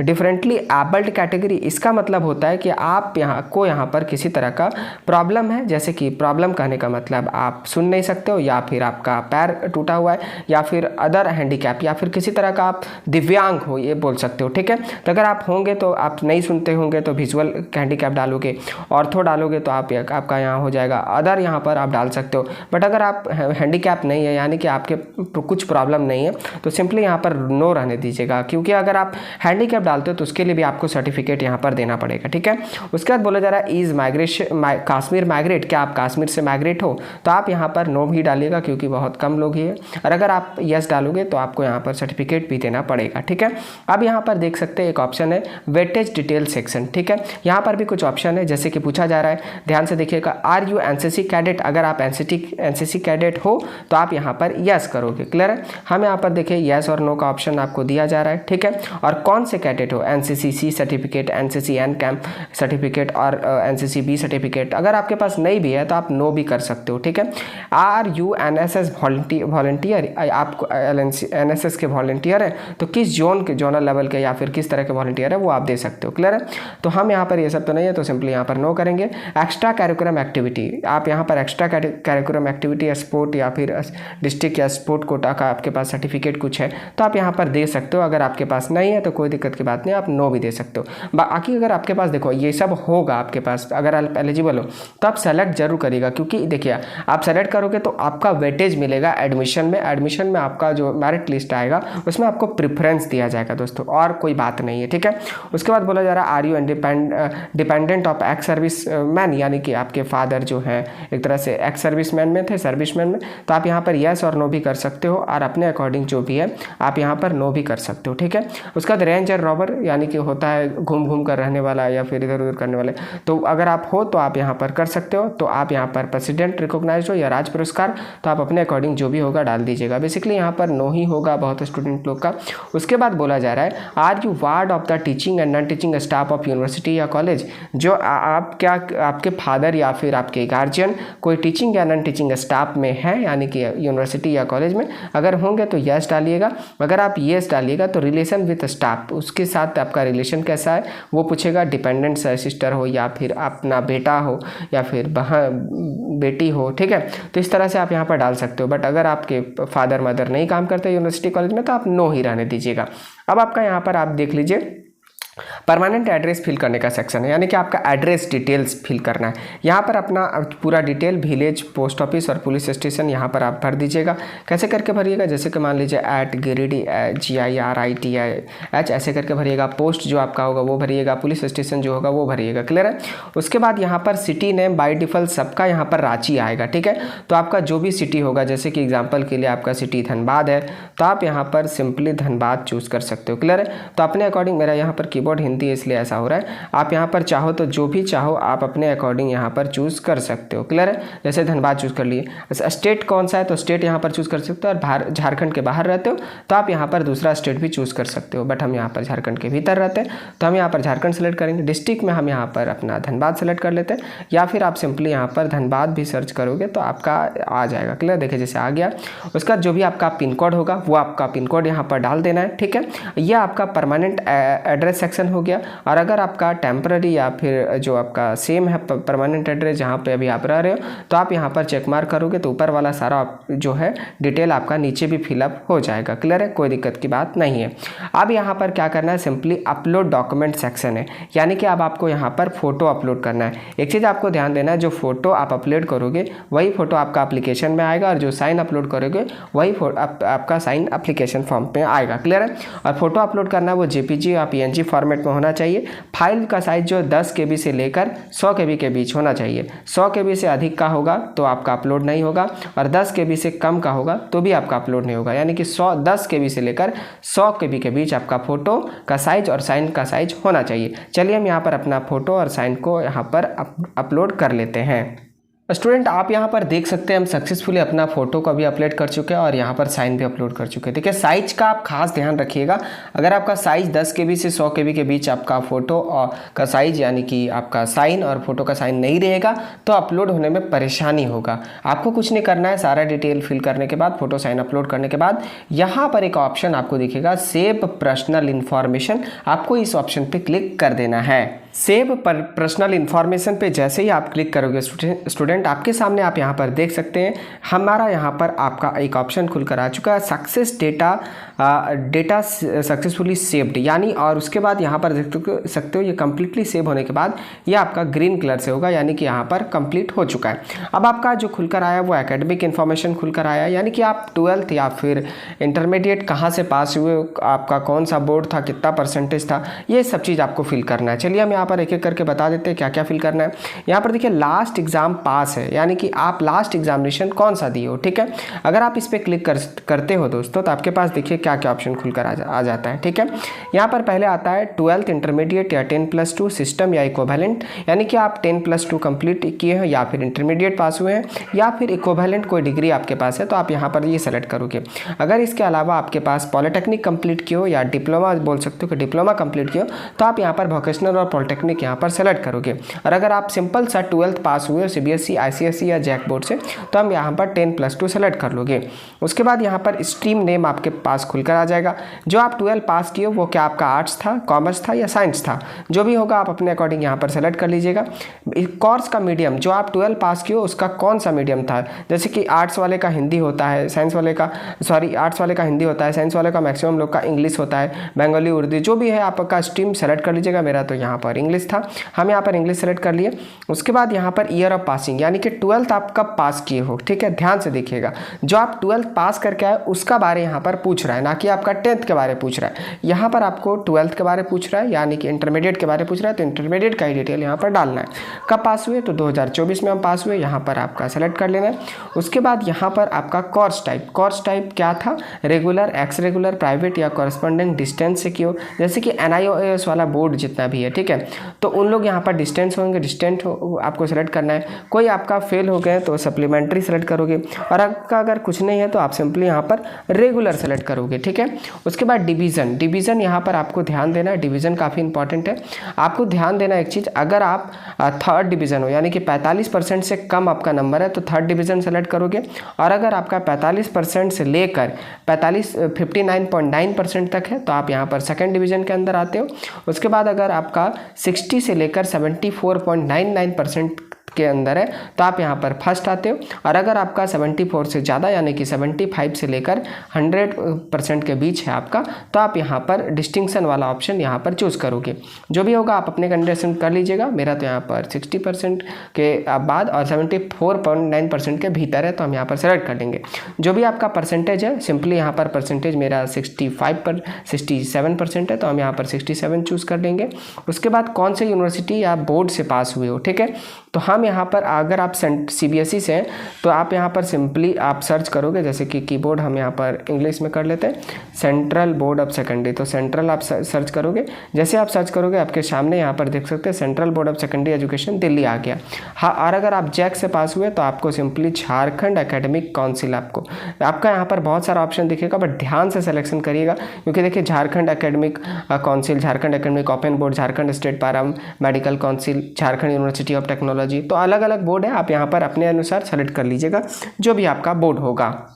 डिफरेंटली एबल्ड कैटेगरी, इसका मतलब होता है कि आप यहाँ पर किसी तरह का प्रॉब्लम है, जैसे कि प्रॉब्लम कहने का मतलब आप सुन नहीं सकते हो, या फिर आपका पैर टूटा हुआ है, या फिर अदर हैंडीकैप, या फिर किसी तरह का आप दिव्यांग हो, ये बोल सकते हो, ठीक है। तो अगर आप होंगे तो आप नहीं सुनते होंगे तो विजुअल हैंडीकैप डालोगे, ऑर्थो डालोगे तो आपका यहाँ हो जाएगा अदर, यहाँ पर आप डाल सकते हो। बट अगर आप हैंडीकैप नहीं है, यानी कि आपके कुछ प्रॉब्लम नहीं है, तो सिंपली यहाँ पर नो रहने दीजिएगा, क्योंकि अगर आप हैंडीकैप डालते हो तो उसके लिए भी आपको सर्टिफिकेट यहाँ पर देना पड़ेगा, ठीक है। उसके बाद बोला जा रहा है इज माइग्रेशन कश्मीर माइग्रेट, क्या आप कश्मीर से माइग्रेट हो, तो आप यहाँ पर नो भी डालिएगा, क्योंकि बहुत कम लोग ही है। और अगर आप यस डालोगे तो आपको यहाँ पर सर्टिफिकेट भी देना पड़ेगा, ठीक है। अब यहाँ पर देख सकते हैं एक ऑप्शन है वेटेज डिटेल सेक्शन, ठीक है। यहाँ पर भी कुछ ऑप्शन है, जैसे कि पूछा जा रहा है, ध्यान से देखिएगा, आर यू NCC कैडेट, अगर आप NCC कैडेट हो तो आप यहाँ पर यस करोगे, क्लियर है। हम यहाँ पर देखिए यस और नो का ऑप्शन आपको दिया जा रहा है, ठीक है। और कौन से कैडेट हो, NCC certificate, NCC N camp certificate और NCC बी सर्टिफिकेट। अगर आपके पास नहीं भी है तो आप नो भी कर सकते हो, ठीक है। आर यू NSS वॉलंटियर, आप NSS के वॉलंटियर है तो किस जोन के, जोनल लेवल के या फिर किस तरह के वॉलंटियर है वो आप दे सकते हो, क्लियर है। तो हम यहाँ पर ये सब तो नहीं है तो सिंपली यहाँ पर नो करेंगे। एक्स्ट्रा कैरिकुलम एक्टिविटी, आप यहाँ पर एक्स्ट्रा कैरिकुलम एक्टिविटी, स्पोर्ट या फिर डिस्ट्रिक्ट या स्पोर्ट कोटा का आपके पास सर्टिफिकेट कुछ है तो आप यहाँ पर दे सकते हो। अगर आपके पास नहीं है तो कोई दिक्कत की बात नहीं, आप नो भी दे सकते हो। बाकी अगर आपके पास देखो ये सब होगा आपके पास, अगर आप एलिजिबल हो तो आप सेलेक्ट जरूर करिएगा, क्योंकि देखिए आप सेलेक्ट करोगे तो आपका वेटेज मिलेगा एडमिशन में। एडमिशन में आपका जो मेरिट लिस्ट आएगा उसमें आपको प्रेफरेंस दिया जाएगा दोस्तों, और कोई बात नहीं है, ठीक है। उसके बाद बोला जा रहा है are you dependent of ex service man, यानी कि आपके फादर जो है एक तरह से एक्स सर्विसमैन में थे, सर्विसमैन में, तो आप यहाँ पर यस और नो भी कर सकते हो और अपने अकॉर्डिंग जो भी है आप यहाँ पर नो भी कर सकते हो, ठीक है। उसके बाद रेंज एंड रॉबर, यानी कि होता है घूम घूम कर रहने वाला या फिर इधर उधर करने वाले, तो अगर आप हो तो आप यहाँ पर कर सकते हो। तो आप यहाँ पर प्रेसिडेंट रिकॉग्नाइज्ड हो या राज पुरस्कार, तो आप अपने अकॉर्डिंग जो भी होगा डाल दीजिएगा। बेसिकली यहाँ पर नो ही होगा बहुत स्टूडेंट लोग का। उसके बाद बोला जा रहा है are you ward of the teaching and non teaching staff of university या कॉलेज, जो आप क्या आपके फादर या फिर आपके गार्जियन कोई टीचिंग या नॉन टीचिंग स्टाफ में है, यानी कि यूनिवर्सिटी या कॉलेज में, अगर होंगे तो यस डालिएगा। अगर आप यस डालिएगा तो रिलेशन विद स्टाफ, उसके साथ आपका रिलेशन कैसा है वो पूछेगा। डिपेंडेंट सिस्टर हो या फिर अपना बेटा हो या फिर बेटी हो, ठीक है। तो इस तरह से आप यहाँ पर डाल सकते हो। बट अगर आपके फादर मदर नहीं काम करते यूनिवर्सिटी कॉलेज में तो आप नो ही रहने दीजिएगा। अब आपका यहाँ पर आप देख लीजिए परमानेंट एड्रेस फिल करने का सेक्शन है, यानी कि आपका एड्रेस डिटेल्स फिल करना है। यहाँ पर अपना पूरा डिटेल, विलेज, पोस्ट ऑफिस और पुलिस स्टेशन यहाँ पर आप भर दीजिएगा। कैसे करके भरिएगा, जैसे कि मान लीजिए @गिरिडीह GIRITIH ऐसे करके भरिएगा। पोस्ट जो आपका होगा वो भरिएगा, पुलिस स्टेशन जो होगा वो भरिएगा, क्लियर है। उसके बाद यहाँ पर सिटी नेम बाय डिफ़ॉल्ट सबका यहाँ पर रांची आएगा, ठीक है। तो आपका जो भी सिटी होगा, जैसे कि एग्जाम्पल के लिए आपका सिटी धनबाद है तो आप यहाँ पर सिंपली धनबाद चूज़ कर सकते हो, क्लियर है। तो अपने अकॉर्डिंग, मेरा यहाँ पर कीबोर्ड हिंदी इसलिए ऐसा हो रहा है, आप यहाँ पर चाहो तो जो भी चाहो आप अपने अकॉर्डिंग यहाँ पर चूज़ कर सकते हो, क्लियर है। जैसे धनबाद चूज़ कर लिए। स्टेट कौन सा है तो स्टेट यहाँ पर चूज़ कर सकते हो, और झारखंड के बाहर रहते हो तो आप यहाँ पर दूसरा स्टेट भी चूज़ कर सकते हो। बट हम यहाँ पर झारखंड के भीतर रहते हैं तो हम यहाँ पर झारखंड सेलेक्ट करेंगे। डिस्ट्रिक्ट में हम यहाँ पर अपना धनबाद सेलेक्ट कर लेते हैं, या फिर आप सिंपली यहाँ पर धनबाद भी सर्च करोगे तो आपका आ जाएगा, क्लियर। देखिए जैसे आ गया। उसका जो भी आपका पिन कोड होगा वो आपका पिन कोड यहाँ पर डाल देना है, ठीक है। यह आपका परमानेंट एड्रेस सेक्शन हो गया। और अगर आपका टेम्पररी या फिर जो आपका सेम है परमानेंट एड्रेस जहाँ पे अभी आप रह रहे हो तो आप यहाँ पर चेक मार्क करोगे तो ऊपर वाला सारा जो है डिटेल आपका नीचे भी फिलअप हो जाएगा, क्लियर है, कोई दिक्कत की बात नहीं है। अब यहाँ पर क्या करना है, सिंपली अपलोड डॉक्यूमेंट सेक्शन है, यानी कि अब आपको यहाँ पर फोटो अपलोड करना है। एक चीज़ आपको ध्यान देना है, जो फोटो आप अपलोड करोगे वही फोटो आपका एप्लीकेशन में आएगा, और जो साइन अपलोड करोगे वही आपका साइन एप्लीकेशन फॉर्म पे आएगा, क्लियर है। और फोटो अपलोड करना है वो JPG या PNG फॉर्मेट में होना चाहिए। फाइल का साइज जो 10 KB से लेकर 100 KB के बीच होना चाहिए। 100 KB से अधिक का होगा तो आपका अपलोड नहीं होगा, और 10 KB से कम का होगा तो भी आपका अपलोड नहीं होगा। यानी कि 10 KB से लेकर 100 KB के बीच आपका फोटो का साइज और साइन का साइज होना चाहिए। चलिए हम यहाँ पर अपना फोटो और साइन को यहाँ पर अपलोड कर लेते हैं। स्टूडेंट आप यहाँ पर देख सकते हैं हम सक्सेसफुली अपना फोटो को भी अपलोड कर चुके हैं और यहाँ पर साइन भी अपलोड कर चुके हैं। ठीक है, साइज का आप खास ध्यान रखिएगा। अगर आपका साइज 10 KB से 100 KB के बीच आपका फोटो का साइज यानी कि आपका साइन और फोटो का साइन नहीं रहेगा तो अपलोड होने में परेशानी होगा। आपको कुछ नहीं करना है, सारा डिटेल फिल करने के बाद फोटो साइन अपलोड करने के बाद यहाँ पर एक ऑप्शन आपको दिखेगा सेव पर्सनल इन्फॉर्मेशन, आपको इस ऑप्शन पर क्लिक कर देना है। सेव पर्सनल इन्फॉर्मेशन पे जैसे ही आप क्लिक करोगे स्टूडेंट आपके सामने आप यहाँ पर देख सकते हैं हमारा यहाँ पर आपका एक ऑप्शन खुलकर आ चुका है सक्सेस डेटा सक्सेसफुली सेव्ड, यानी और उसके बाद यहाँ पर देख सकते हो ये कम्प्लीटली सेव होने के बाद ये आपका ग्रीन कलर से होगा, यानी कि यहाँ पर कंप्लीट हो चुका है। अब आपका जो खुलकर आया वो एकेडमिक इन्फॉर्मेशन खुलकर आया, यानी कि आप 12th या फिर इंटरमीडिएट कहाँ से पास हुए, आपका कौन सा बोर्ड था, कितना परसेंटेज था, ये सब चीज़ आपको फिल करना है। चलिए हम यहाँ पर एक एक करके बता देते हैं क्या क्या फिल करना है। यहाँ पर देखिए लास्ट एग्जाम पास है, यानी कि आप लास्ट एग्जामिनेशन कौन सा दिए हो। ठीक है, अगर आप इस पर क्लिक करते हो दोस्तों तो आपके पास देखिए क्या क्या ऑप्शन खुलकर आ जाता है। ठीक है, यहाँ पर पहले आता है 12th इंटरमीडिएट या 10+2 सिस्टम या इक्विवेलेंट, यानी कि आप 10+2 कंप्लीट किए हैं या फिर इंटरमीडिएट पास हुए हैं या फिर इक्विवेलेंट कोई डिग्री आपके पास है तो आप यहाँ पर ये सेलेक्ट करोगे। अगर इसके अलावा आपके पास पॉलिटेक्निक कंप्लीट किए हो या डिप्लोमा बोल सकते हो कि डिप्लोमा कंप्लीट किए हो तो आप यहाँ पर वोकेशनल और पॉलिटेक्निक यहाँ पर सेलेक्ट करोगे। और अगर आप सिंपल सा 12th पास हुए हो CBSE ICSE या जैक बोर्ड से तो हम यहाँ पर 10+2 सेलेक्ट कर लोगे। उसके बाद यहाँ पर स्ट्रीम नेम आपके पास खुलकर आ जाएगा। जो आप 12 पास किए हो वो क्या आपका आर्ट्स था, कॉमर्स था या साइंस था, जो भी होगा आप अपने अकॉर्डिंग यहाँ पर सेलेक्ट कर लीजिएगा। कोर्स का मीडियम जो आप 12 पास किए हो उसका कौन सा मीडियम था, जैसे कि आर्ट्स वाले का हिंदी होता है, साइंस वाले का आर्ट्स वाले का हिंदी होता है, साइंस वाले का मैक्सिमम लोग का इंग्लिश होता है, बंगाली, उर्दू, जो भी है आपका स्ट्रीम सेलेक्ट कर लीजिएगा। मेरा तो यहाँ पर इंग्लिश था, हम यहाँ पर इंग्लिश सेलेक्ट कर लिए। उसके बाद यहाँ पर ईयर ऑफ पासिंग यानी कि 12th आप कब पास किए हो। ठीक है, ध्यान से देखिएगा, जो आप 12th पास करके आए उसका बारे यहाँ पर पूछ रहा है, ना कि आपका 10th के बारे में पूछ रहा है। यहाँ पर आपको 12th के बारे में पूछ रहा है यानी कि इंटरमीडिएट के बारे में पूछ रहा है, तो इंटरमीडिएट का ही डिटेल यहाँ पर डालना है। कब पास हुए तो 2024 में हम पास हुए, यहाँ पर आपका सेलेक्ट कर लेना है। उसके बाद यहाँ पर आपका कोर्स टाइप क्या था, रेगुलर, एक्स रेगुलर, प्राइवेट या कॉरेस्पॉन्डिंग डिस्टेंस से किया, जैसे कि NIOS वाला बोर्ड जितना भी है। ठीक है, तो उन लोग यहाँ पर डिस्टेंस होंगे, डिस्टेंस आपको सेलेक्ट करना है। कोई आपका फेल हो गए तो सप्लीमेंट्री सेलेक्ट करोगे, और आपका अगर कुछ नहीं है तो आप सिंपली यहाँ पर रेगुलर सेलेक्ट करोगे। ठीक है, उसके बाद डिवीज़न यहाँ पर आपको ध्यान देना है, डिवीज़न काफ़ी इंपॉर्टेंट है। आपको ध्यान देना एक चीज़, अगर आप 3rd डिवीज़न हो यानी कि 45% से कम आपका नंबर है तो 3rd डिवीज़न सेलेक्ट करोगे, और अगर आपका 45% से लेकर 59.9% तक है तो आप यहाँ पर 2nd डिवीज़न के अंदर आते हो। उसके बाद अगर आपका 60 से लेकर 74.99% के अंदर है तो आप यहाँ पर फर्स्ट आते हो, और अगर आपका 74 से ज़्यादा यानी कि 75 से लेकर 100% के बीच है आपका तो आप यहाँ पर डिस्टिंक्शन वाला ऑप्शन यहाँ पर चूज़ करोगे। जो भी होगा आप अपने कंडीशन कर लीजिएगा। मेरा तो यहाँ पर 60% के बाद और 74.9% के भीतर है तो हम यहाँ पर सेलेक्ट कर लेंगे। जो भी आपका परसेंटेज है सिंपली यहाँ पर परसेंटेज मेरा 67% है तो हम यहाँ पर 67 चूज़ कर लेंगे। उसके बाद कौन से यूनिवर्सिटी या बोर्ड से पास हुए हो। ठीक है, तो हम यहाँ पर अगर आप CBSE से हैं तो आप यहाँ पर सिंपली आप सर्च करोगे, जैसे कि कीबोर्ड हम यहाँ पर इंग्लिश में कर लेते हैं, सेंट्रल बोर्ड ऑफ सेकेंडरी, तो सेंट्रल आप सर्च करोगे। जैसे आप सर्च करोगे आपके सामने यहाँ पर देख सकते हैं central board of secondary education Delhi आ गया। हाँ, और अगर आप जैक से पास हुए तो आपको सिंपली झारखंड एकेडमिक काउंसिल, आपका यहाँ पर बहुत सारा ऑप्शन दिखेगा बट ध्यान से सिलेक्शन करिएगा, क्योंकि देखिए Jharkhand academic council, Jharkhand academic open board, Jharkhand state para medical council, Jharkhand university of technology, तो अलग अलग बोर्ड है। आप यहाँ पर अपने अनुसार सेलेक्ट कर लीजिएगा जो भी आपका बोर्ड होगा।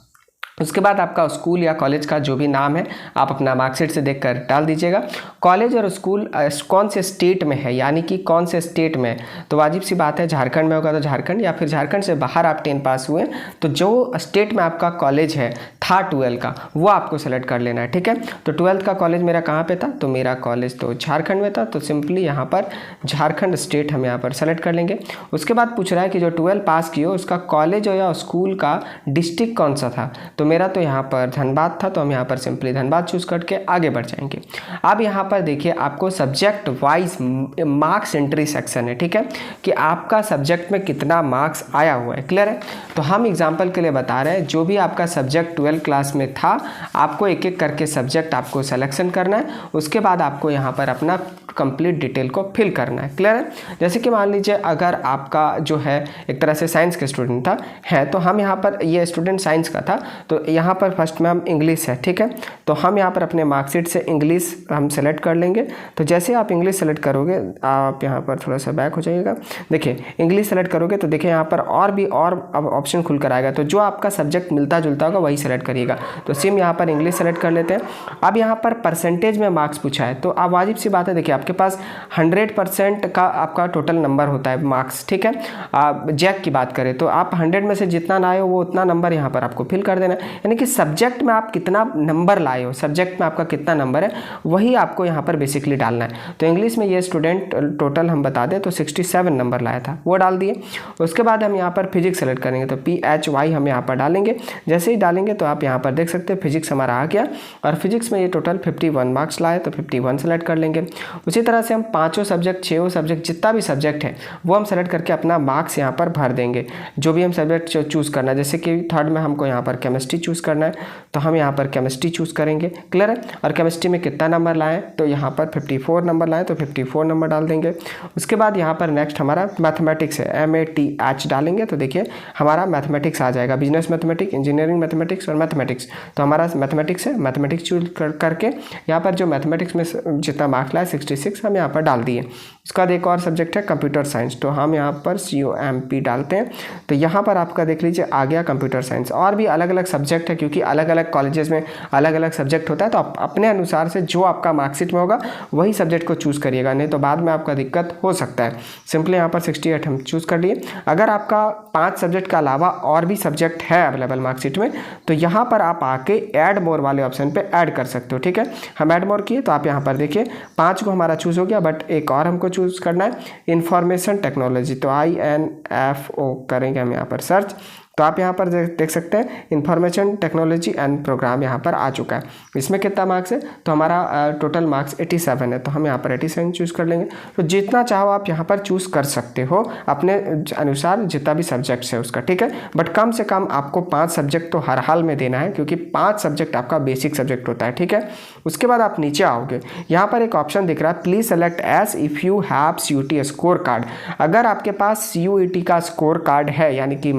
उसके बाद आपका स्कूल या कॉलेज का जो भी नाम है आप अपना मार्कशीट से देखकर डाल दीजिएगा। कॉलेज और स्कूल कौन से स्टेट में है, यानी कि कौन से स्टेट में, तो वाजिब सी बात है झारखंड में होगा तो झारखंड, या फिर झारखंड से बाहर आप 10 पास हुए तो जो स्टेट में आपका कॉलेज है था 12 का वो आपको सेलेक्ट कर लेना है। ठीक है, तो 12th का कॉलेज मेरा कहाँ पे था, तो मेरा कॉलेज तो झारखंड में था, तो सिंपली यहाँ पर झारखंड स्टेट हम यहाँ पर सेलेक्ट कर लेंगे। उसके बाद पूछ रहा है कि जो 12 पास किए हो उसका कॉलेज या स्कूल का डिस्ट्रिक्ट कौन सा था, तो मेरा तो यहाँ पर धनबाद था, तो हम यहाँ पर सिंपली धनबाद चूज़ करके आगे बढ़ जाएंगे। अब यहाँ पर देखिए आपको subject wise marks entry section है। ठीक है, कि आपका सब्जेक्ट में कितना मार्क्स आया हुआ है, क्लियर है। तो हम एग्जांपल के लिए बता रहे हैं, जो भी आपका सब्जेक्ट 12 क्लास में था आपको एक एक करके सब्जेक्ट आपको सिलेक्शन करना है। उसके बाद आपको यहाँ पर अपना कंप्लीट डिटेल को फिल करना है, क्लियर है। जैसे कि मान लीजिए अगर आपका जो है एक तरह से साइंस के स्टूडेंट था है, तो हम यहाँ पर ये स्टूडेंट साइंस का था, तो यहाँ पर फर्स्ट में हम इंग्लिश है। ठीक है, तो हम यहाँ पर अपने मार्कशीट से इंग्लिश हम सेलेक्ट कर लेंगे। तो जैसे आप इंग्लिश सेलेक्ट करोगे, आप यहाँ पर थोड़ा सा बैक हो जाइएगा, देखिए इंग्लिश सेलेक्ट करोगे तो देखिए यहाँ पर और भी और अब ऑप्शन खुल कर आएगा, तो जो आपका सब्जेक्ट मिलता जुलता होगा वही सेलेक्ट करिएगा। तो सिम यहाँ पर इंग्लिश सेलेक्ट कर लेते हैं। अब यहाँ पर परसेंटेज में मार्क्स पूछा है, तो अब वाजिब सी बात है, देखिए आपके पास 100% का आपका टोटल नंबर होता है मार्क्स। ठीक है, जैक की बात करें तो आप 100 में से जितना लाए हो वो उतना नंबर यहाँ पर आपको फिल कर देना है, यानी कि सब्जेक्ट में आप कितना नंबर लाए हो, सब्जेक्ट में आपका कितना नंबर है वही आपको यहाँ पर बेसिकली डालना है। तो इंग्लिश में ये स्टूडेंट टोटल हम बता दें तो 67 नंबर लाया था, वो डाल दिए। उसके बाद हम यहाँ पर फिजिक्स सेलेक्ट करेंगे, तो PHY हम यहाँ पर डालेंगे। जैसे ही डालेंगे तो आप यहाँ पर देख सकते हैं फिजिक्स हमारा आ गया, और फिजिक्स में ये टोटल 51 मार्क्स लाए, तो 51 सेलेक्ट कर लेंगे। उसी तरह से हम 5 सब्जेक्ट 6 सब्जेक्ट जितना भी सब्जेक्ट है वो हम सेलेक्ट करके अपना मार्क्स यहाँ पर भर देंगे, जो भी हम सब्जेक्ट चूज़ करना। जैसे कि 3rd में हमको यहाँ पर केमिस्ट्री केमिस्ट्री चूज़ करना है तो हम यहाँ पर केमिस्ट्री चूज़ करेंगे। क्लियर है। और केमिस्ट्री में कितना नंबर लाएँ तो यहाँ पर 54 नंबर लाएँ तो 54 नंबर डाल देंगे। उसके बाद यहाँ पर नेक्स्ट हमारा मैथमेटिक्स है, MATH डालेंगे तो देखिए हमारा मैथमेटिक्स आ जाएगा, बिजनेस मैथमेटिक्स, इंजीनियरिंग मैथमेटिक्स और मैथमेटिक्स। तो हमारा मैथमेटिक्स है, मैथमेटिक्स चूज करके यहाँ पर जो मैथमेटिक्स में जितना मार्क्स लाए 66 हम यहाँ पर डाल दिए। उसका बाद एक और सब्जेक्ट है कंप्यूटर साइंस, तो हम यहाँ पर COMP डालते हैं। तो यहाँ पर आपका देख लीजिए आ गया कंप्यूटर साइंस। और भी अलग अलग सब्जेक्ट है, क्योंकि अलग अलग कॉलेजेस में अलग अलग सब्जेक्ट होता है, तो आप अपने अनुसार से जो आपका मार्कशीट में होगा वही सब्जेक्ट को चूज़ करिएगा, नहीं तो बाद में आपका दिक्कत हो सकता है। सिंपली यहाँ पर 68 हम चूज़ कर लिए। अगर आपका 5 सब्जेक्ट के अलावा और भी सब्जेक्ट है अवेलेबल मार्कशीट में तो यहाँ पर आप आके ऐड मोर वाले ऑप्शन पे ऐड कर सकते हो। ठीक है, हम ऐड मोर किए तो आप यहाँ पर देखिए 5 को हमारा चूज़ हो गया, बट एक और हमको चूज़ करना है इंफॉर्मेशन टेक्नोलॉजी, तो INFO करेंगे हम यहाँ पर सर्च। तो आप यहाँ पर देख सकते हैं इंफॉर्मेशन टेक्नोलॉजी एंड प्रोग्राम यहाँ पर आ चुका है। इसमें कितना मार्क्स है तो हमारा टोटल मार्क्स 87 है, तो हम यहाँ पर 87 चूज़ कर लेंगे। तो जितना चाहो आप यहाँ पर चूज़ कर सकते हो अपने अनुसार, जितना भी सब्जेक्ट्स है उसका। ठीक है, बट कम से कम आपको 5 सब्जेक्ट तो हर हाल में देना है, क्योंकि 5 सब्जेक्ट आपका बेसिक सब्जेक्ट होता है। ठीक है, उसके बाद आप नीचे आओगे, यहाँ पर एक ऑप्शन दिख रहा है please select S if you have CUET score card. अगर आपके पास CUET का स्कोर कार्ड है, यानी कि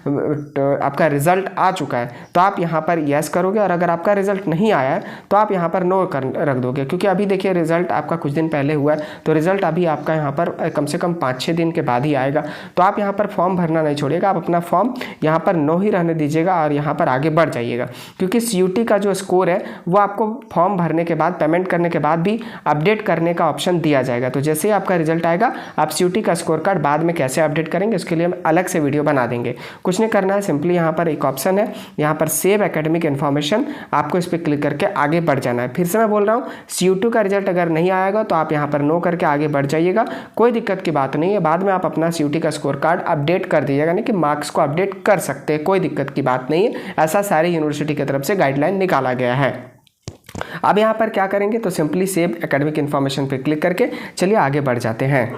आपका रिजल्ट आ चुका है, तो आप यहाँ पर यस करोगे, और अगर आपका रिजल्ट नहीं आया है तो आप यहाँ पर नो रख दोगे। क्योंकि अभी देखिए रिजल्ट आपका कुछ दिन पहले हुआ है, तो रिजल्ट अभी आपका यहाँ पर कम से कम 5-6 दिन के बाद ही आएगा। तो आप यहाँ पर फॉर्म भरना नहीं छोड़िएगा, आप अपना फॉर्म यहाँ पर नो ही रहने दीजिएगा और यहाँ पर आगे बढ़ जाइएगा। क्योंकि CUET का जो स्कोर है वो आपको फॉर्म भरने के बाद, पेमेंट करने के बाद भी अपडेट करने का ऑप्शन दिया जाएगा। तो जैसे ही आपका रिजल्ट आएगा आप CUET का स्कोर कार्ड बाद में कैसे अपडेट करेंगे उसके लिए हम अलग से वीडियो बना देंगे। कुछ नहीं करना है, सिंपली यहाँ पर एक ऑप्शन है, यहाँ पर सेव एकेडमिक इन्फॉर्मेशन, आपको इस पर क्लिक करके आगे बढ़ जाना है। फिर से मैं बोल रहा हूँ, CUET का रिजल्ट अगर नहीं आएगा तो आप यहाँ पर नो करके आगे बढ़ जाइएगा, कोई दिक्कत की बात नहीं है। बाद में आप अपना CUET का स्कोर कार्ड अपडेट कर दीजिएगा, यानी कि मार्क्स को अपडेट कर सकते हैं, कोई दिक्कत की बात नहीं है। ऐसा सारी यूनिवर्सिटी की तरफ से गाइडलाइन निकाला गया है। अब यहाँ पर क्या करेंगे तो सिंपली सेव एकेडमिक इन्फॉर्मेशन पे क्लिक करके चलिए आगे बढ़ जाते हैं।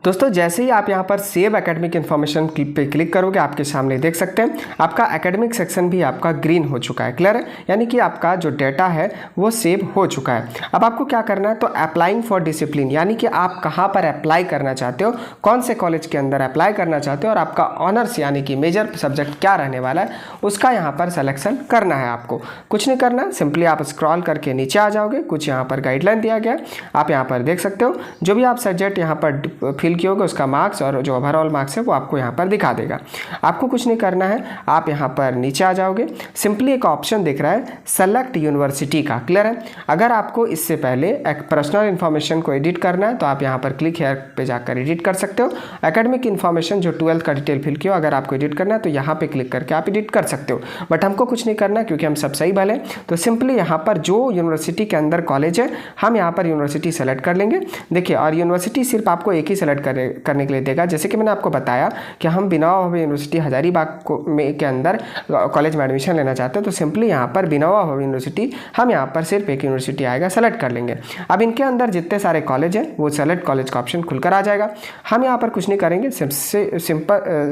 दोस्तों जैसे ही आप यहाँ पर सेव एकेडमिक इन्फॉर्मेशन पे क्लिक करोगे, आपके सामने देख सकते हैं आपका एकेडमिक सेक्शन भी आपका ग्रीन हो चुका है। क्लियर है, यानी कि आपका जो डेटा है वो सेव हो चुका है। अब आपको क्या करना है तो अप्लाइंग फॉर डिसिप्लिन, यानी कि आप कहाँ पर अप्लाई करना चाहते हो, कौन से कॉलेज के अंदर अप्लाई करना चाहते हो और आपका ऑनर्स यानी कि मेजर सब्जेक्ट क्या रहने वाला है उसका यहाँ पर सिलेक्शन करना है। आपको कुछ नहीं करना है, सिंपली आप स्क्रॉल करके नीचे आ जाओगे, कुछ यहाँ पर गाइडलाइन दिया गया है, आप यहाँ पर देख सकते हो। जो भी आप सब्जेक्ट यहाँ पर फिल किए होगे उसका मार्क्स और जो ओवरऑल मार्क्स है वो आपको यहाँ पर दिखा देगा। आपको कुछ नहीं करना है, आप यहाँ पर नीचे आ जाओगे, सिंपली एक ऑप्शन दिख रहा है सेलेक्ट यूनिवर्सिटी का। क्लियर है, अगर आपको इससे पहले एक पर्सनल इन्फॉर्मेशन को एडिट करना है तो आप यहाँ पर क्लिक हेयर पे जाकर एडिट कर सकते हो। एकेडमिक इन्फॉर्मेशन जो 12th का डिटेल फिल किया हो, अगर आपको एडिट करना है तो यहाँ पे क्लिक करके आप एडिट कर सकते हो, बट हमको कुछ नहीं करना क्योंकि हम सब सही भले। तो सिंपली यहाँ पर जो यूनिवर्सिटी के अंदर कॉलेज है हम यहाँ पर यूनिवर्सिटी सेलेक्ट कर लेंगे। देखिए, और यूनिवर्सिटी सिर्फ आपको एक ही सेलेक्ट करने के लिए देगा। जैसे कि मैंने आपको बताया कि हम बिनावा भावे यूनिवर्सिटी हजारीबाग के अंदर कॉलेज में एडमिशन लेना चाहते हैं, तो सिंपली यहाँ पर बिनावा भावे यूनिवर्सिटी हम यहाँ पर सिर्फ एक यूनिवर्सिटी आएगा सेलेक्ट कर लेंगे। अब इनके अंदर जितने सारे कॉलेज हैं वो सेलेक्ट कॉलेज का ऑप्शन खुलकर आ जाएगा। हम यहाँ पर कुछ नहीं करेंगे,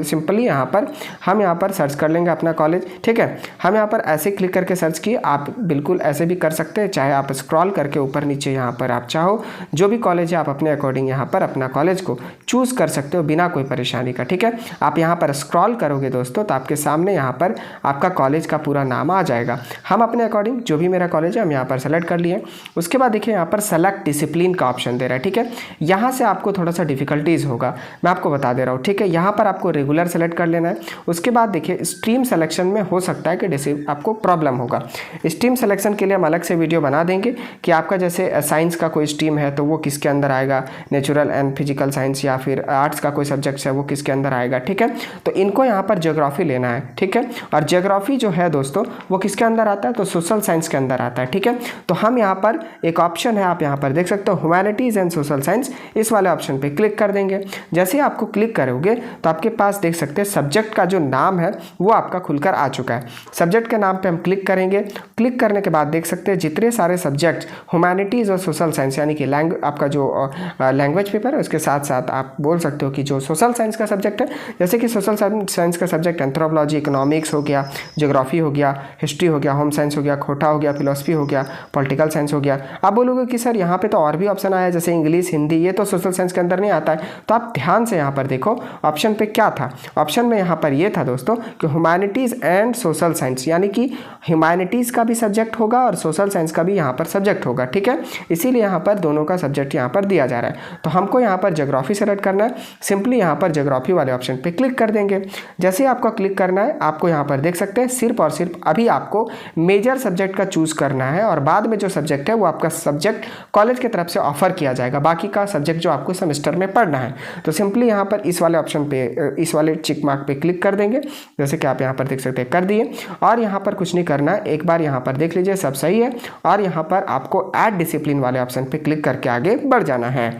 सिंपली यहाँ पर हम यहाँ पर सर्च कर लेंगे अपना कॉलेज। ठीक है, हम यहाँ पर ऐसे क्लिक करके सर्च किए, आप बिल्कुल ऐसे भी कर सकते हैं, चाहे आप स्क्रॉल करके ऊपर नीचे यहाँ पर आप चाहो जो भी कॉलेज है आप अपने अकॉर्डिंग यहाँ पर अपना कॉलेज को चूज़ कर सकते हो बिना कोई परेशानी का। ठीक है, आप यहाँ पर स्क्रॉल करोगे दोस्तों तो आपके सामने यहाँ पर आपका कॉलेज का पूरा नाम आ जाएगा। हम अपने अकॉर्डिंग जो भी मेरा कॉलेज है हम यहाँ पर सेलेक्ट कर लिए। उसके बाद देखिए यहाँ पर सेलेक्ट डिसिप्लिन का ऑप्शन दे रहा है। ठीक है, यहाँ से आपको थोड़ा सा डिफिकल्टीज होगा, मैं आपको बता दे रहा हूँ। ठीक है, यहाँ पर आपको रेगुलर सेलेक्ट कर लेना है। उसके बाद देखिए स्ट्रीम सिलेक्शन में हो सकता है कि आपको प्रॉब्लम होगा। स्ट्रीम सिलेक्शन के लिए हम अलग से वीडियो बना देंगे कि आपका जैसे साइंस का कोई स्ट्रीम है तो वो किसके अंदर आएगा, नेचुरल एंड फिजिकल साइंस, या फिर आर्ट्स का कोई सब्जेक्ट है वो किसके अंदर आएगा। ठीक है, तो इनको यहाँ पर ज्योग्राफी लेना है। ठीक है, और ज्योग्राफी जो है दोस्तों वो किसके अंदर आता है तो सोशल साइंस के अंदर आता है। ठीक है, तो हम यहाँ पर एक ऑप्शन है, आप यहाँ पर देख सकते हो ह्यूमैनिटीज़ एंड सोशल साइंस, इस वाले ऑप्शन पे क्लिक कर देंगे। जैसे ही आपको क्लिक करोगे तो आपके पास देख सकते हैं सब्जेक्ट का जो नाम है वो आपका खुलकर आ चुका है। सब्जेक्ट के नाम पे हम क्लिक करेंगे। क्लिक करने के बाद देख सकते हैं जितने सारे सब्जेक्ट ह्यूमैनिटीज़ और सोशल साइंस यानी कि आपका जो लैंग्वेज पेपर है उसके साथ साथ साथ आप बोल सकते हो कि जो सोशल साइंस का सब्जेक्ट है, जैसे कि सोशल साइंस का सब्जेक्ट एंथ्रोपोलॉजी, इकोनॉमिक्स हो गया, ज्योग्राफी हो गया, हिस्ट्री हो गया, होम साइंस हो गया, खोटा हो गया, फिलोसफी हो गया, पॉलिटिकल साइंस हो गया। आप बोलोगे कि सर यहाँ पे तो और भी ऑप्शन आया, जैसे इंग्लिश, हिंदी, ये तो सोशल साइंस के अंदर नहीं आता है। तो आप ध्यान से यहाँ पर देखो ऑप्शन पे क्या था। ऑप्शन में यहाँ पर ये था दोस्तों कि ह्यूमैनिटीज़ एंड सोशल साइंस, यानी कि ह्यूमैनिटीज़ का भी सब्जेक्ट होगा और सोशल साइंस का भी यहाँ पर सब्जेक्ट होगा, ठीक है। इसीलिए यहाँ पर दोनों का सब्जेक्ट यहाँ पर दिया जा रहा है। तो हमको यहाँ पर ज्योग्राफी सेलेक्ट करना है, सिंपली यहाँ पर ज्योग्राफी वाले ऑप्शन पे क्लिक कर देंगे। जैसे ही आपको क्लिक करना है, आपको यहाँ पर देख सकते हैं सिर्फ और सिर्फ अभी आपको मेजर सब्जेक्ट का चूज करना है और बाद में जो सब्जेक्ट है वो आपका सब्जेक्ट कॉलेज की तरफ से ऑफर किया जाएगा, बाकी का सब्जेक्ट जो आपको सेमेस्टर में पढ़ना है। तो सिंपली यहाँ पर इस वाले ऑप्शन पे, इस वाले टिक मार्क पे क्लिक कर देंगे, जैसे कि आप यहाँ पर देख सकते हैं कर दिए। और यहाँ पर कुछ नहीं करना है, एक बार यहाँ पर देख लीजिए सब सही है और यहाँ पर आपको ऐड डिसिप्लिन वाले ऑप्शन पे क्लिक करके आगे बढ़ जाना है।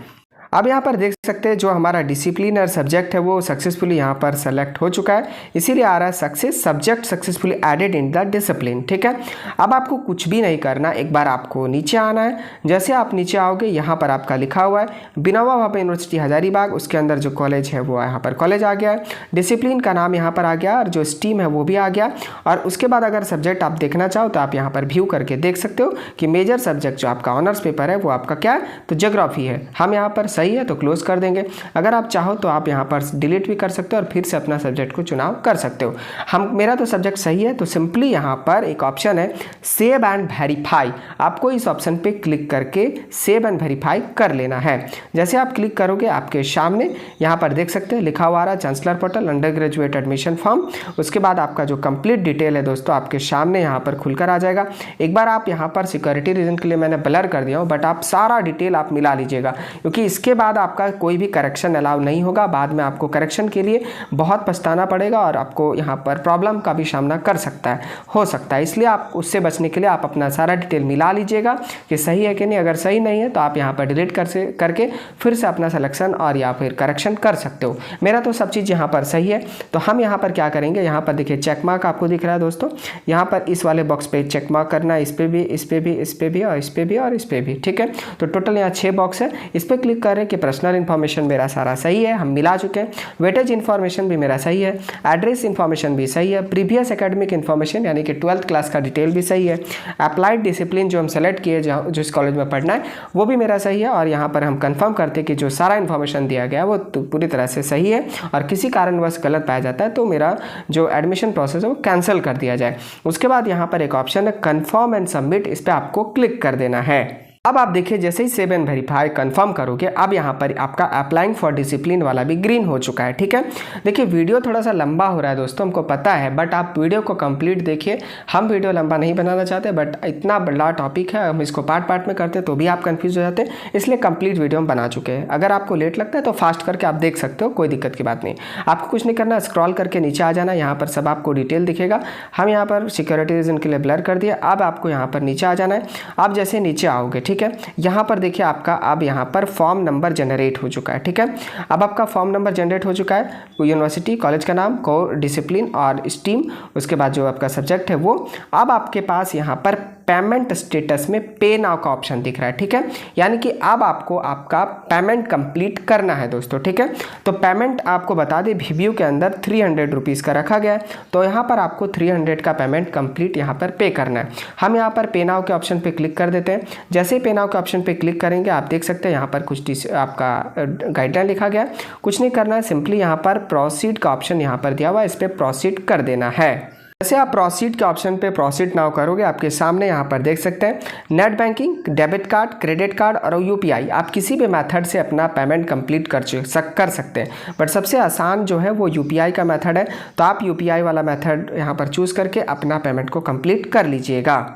अब यहाँ पर देख सकते हैं जो हमारा डिसिप्लिन और सब्जेक्ट है वो सक्सेसफुली यहाँ पर सेलेक्ट हो चुका है, इसीलिए आ रहा है success subject successfully added in the discipline, ठीक है। अब आपको कुछ भी नहीं करना, एक बार आपको नीचे आना है। जैसे आप नीचे आओगे यहाँ पर आपका लिखा हुआ है विनोबा भावे यूनिवर्सिटी हजारीबाग, उसके अंदर जो कॉलेज है वो यहाँ पर कॉलेज आ गया है, डिसिप्लिन का नाम यहाँ पर आ गया और जो स्ट्रीम है वो भी आ गया। और उसके बाद अगर सब्जेक्ट आप देखना चाहो तो आप यहाँ पर व्यू करके देख सकते हो कि मेजर सब्जेक्ट जो आपका ऑनर्स पेपर है वो आपका क्या है, तो ज्योग्राफी है। हम यहाँ पर सही है तो क्लोज कर देंगे। अगर आप चाहो तो आप यहाँ पर डिलीट भी कर सकते हो और फिर से अपना सब्जेक्ट को चुनाव कर सकते हो। मेरा तो सब्जेक्ट सही है, तो सिंपली यहाँ पर एक ऑप्शन है सेव एंड वेरीफाई, आपको इस ऑप्शन पे क्लिक करके सेव एंड वेरीफाई कर लेना है। जैसे आप क्लिक करोगे आपके सामने यहाँ पर देख सकते हैं लिखा हुआ रहा chancellor portal under graduate admission form. उसके बाद आपका जो कंप्लीट डिटेल है दोस्तों आपके सामने यहाँ पर खुलकर आ जाएगा। एक बार आप यहाँ पर सिक्योरिटी रीजन के लिए मैंने ब्लर कर दिया हूँ, बट आप सारा डिटेल आप मिला लीजिएगा, क्योंकि इसके बाद आपका कोई भी करेक्शन अलाउ नहीं होगा। बाद में आपको करेक्शन के लिए बहुत पछताना पड़ेगा और आपको यहाँ पर प्रॉब्लम का भी सामना हो सकता है। इसलिए आप उससे बचने के लिए आप अपना सारा डिटेल मिला लीजिएगा कि सही है कि नहीं। अगर सही नहीं है तो आप यहाँ पर डिलीट करके फिर से अपना सिलेक्शन और या फिर करेक्शन कर सकते हो। मेरा तो सब चीज़ यहाँ पर सही है। तो हम यहाँ पर क्या करेंगे, यहाँ पर देखिए चेक मार्क आपको दिख रहा है दोस्तों, यहाँ पर इस वाले बॉक्स पे चेक मार्क करना है, इस पर भी, इस पर भी, इस पर भी और इस पर भी और इस पर भी, ठीक है। तो टोटल यहाँ 6 बॉक्स है, इस पर क्लिक करें कि पर्सनल इन्फॉर्मेशन मेरा सारा सही है, हम मिला चुके हैं। वेटेज इन्फॉर्मेशन भी मेरा सही है, एड्रेस इन्फॉर्मेशन भी सही है, प्रीवियस एकेडमिक इन्फॉर्मेशन यानी कि 12th क्लास का डिटेल भी सही है, अप्लाइड डिसिप्लिन जो हम सेलेक्ट किए जिस कॉलेज में पढ़ना है वो भी मेरा सही है। और यहाँ पर हम कंफर्म करते हैं कि जो सारा इन्फॉर्मेशन दिया गया है वो पूरी तरह से सही है और किसी कारणवश गलत पाया जाता है तो मेरा जो एडमिशन प्रोसेस है वो कैंसिल कर दिया जाए। उसके बाद यहाँ पर एक ऑप्शन है कन्फर्म एंड सबमिट, इस पर आपको क्लिक कर देना है। अब आप देखिए जैसे ही सेव एंड वेरीफाई कंफर्म करोगे, अब यहाँ पर आपका अप्लाइंग फॉर डिसिप्लिन वाला भी ग्रीन हो चुका है, ठीक है। देखिए वीडियो थोड़ा सा लंबा हो रहा है दोस्तों, हमको पता है, बट आप वीडियो को कंप्लीट देखिए। हम वीडियो लंबा नहीं बनाना चाहते, बट इतना बड़ा टॉपिक है, हम इसको पार्ट में करते तो भी आप कन्फ्यूज हो जाते, इसलिए कंप्लीट वीडियो हम बना चुके हैं। अगर आपको लेट लगता है तो फास्ट करके आप देख सकते हो, कोई दिक्कत की बात नहीं। आपको कुछ नहीं करना, स्क्रॉल करके नीचे आ जाना, यहाँ पर सब आपको डिटेल दिखेगा। हम यहाँ पर सिक्योरिटी रीजन के लिए ब्लर कर दिया। अब आपको यहाँ पर नीचे आ जाना है। आप जैसे नीचे आओगे, ठीक है, यहाँ पर देखिए आपका अब यहाँ पर फॉर्म नंबर जनरेट हो चुका है, ठीक है। अब आपका फॉर्म नंबर जनरेट हो चुका है, यूनिवर्सिटी, कॉलेज का नाम, कोर, डिसिप्लिन और स्ट्रीम, उसके बाद जो आपका सब्जेक्ट है वो। अब आपके पास यहाँ पर पेमेंट स्टेटस में पे नाउ का ऑप्शन दिख रहा है, ठीक है, यानी कि अब आपको आपका पेमेंट कंप्लीट करना है दोस्तों, ठीक है। तो पेमेंट आपको बता दें वीव्यू के अंदर 300 रुपीज़ का रखा गया है, तो यहाँ पर आपको 300 का पेमेंट कंप्लीट यहाँ पर पे करना है। हम यहाँ पर पे नाउ के ऑप्शन पे क्लिक कर देते हैं। जैसे ही पे नाउ के ऑप्शन पे क्लिक करेंगे आप देख सकते हैं यहाँ पर कुछ आपका गाइडलाइन लिखा गया है, कुछ नहीं करना है, सिंपली यहाँ पर प्रोसीड का ऑप्शन यहाँ पर दिया हुआ है, इस पर प्रोसीड कर देना है। जैसे आप प्रोसीड के ऑप्शन पे प्रोसीड नाउ करोगे, आपके सामने यहाँ पर देख सकते हैं net banking, debit card, credit card और यूपीआई, आप किसी भी मेथड से अपना पेमेंट कंप्लीट कर सकते हैं। बट सबसे आसान जो है वो यूपीआई का मेथड है, तो आप यूपीआई वाला मेथड यहाँ पर चूज़ करके अपना पेमेंट को कंप्लीट कर लीजिएगा।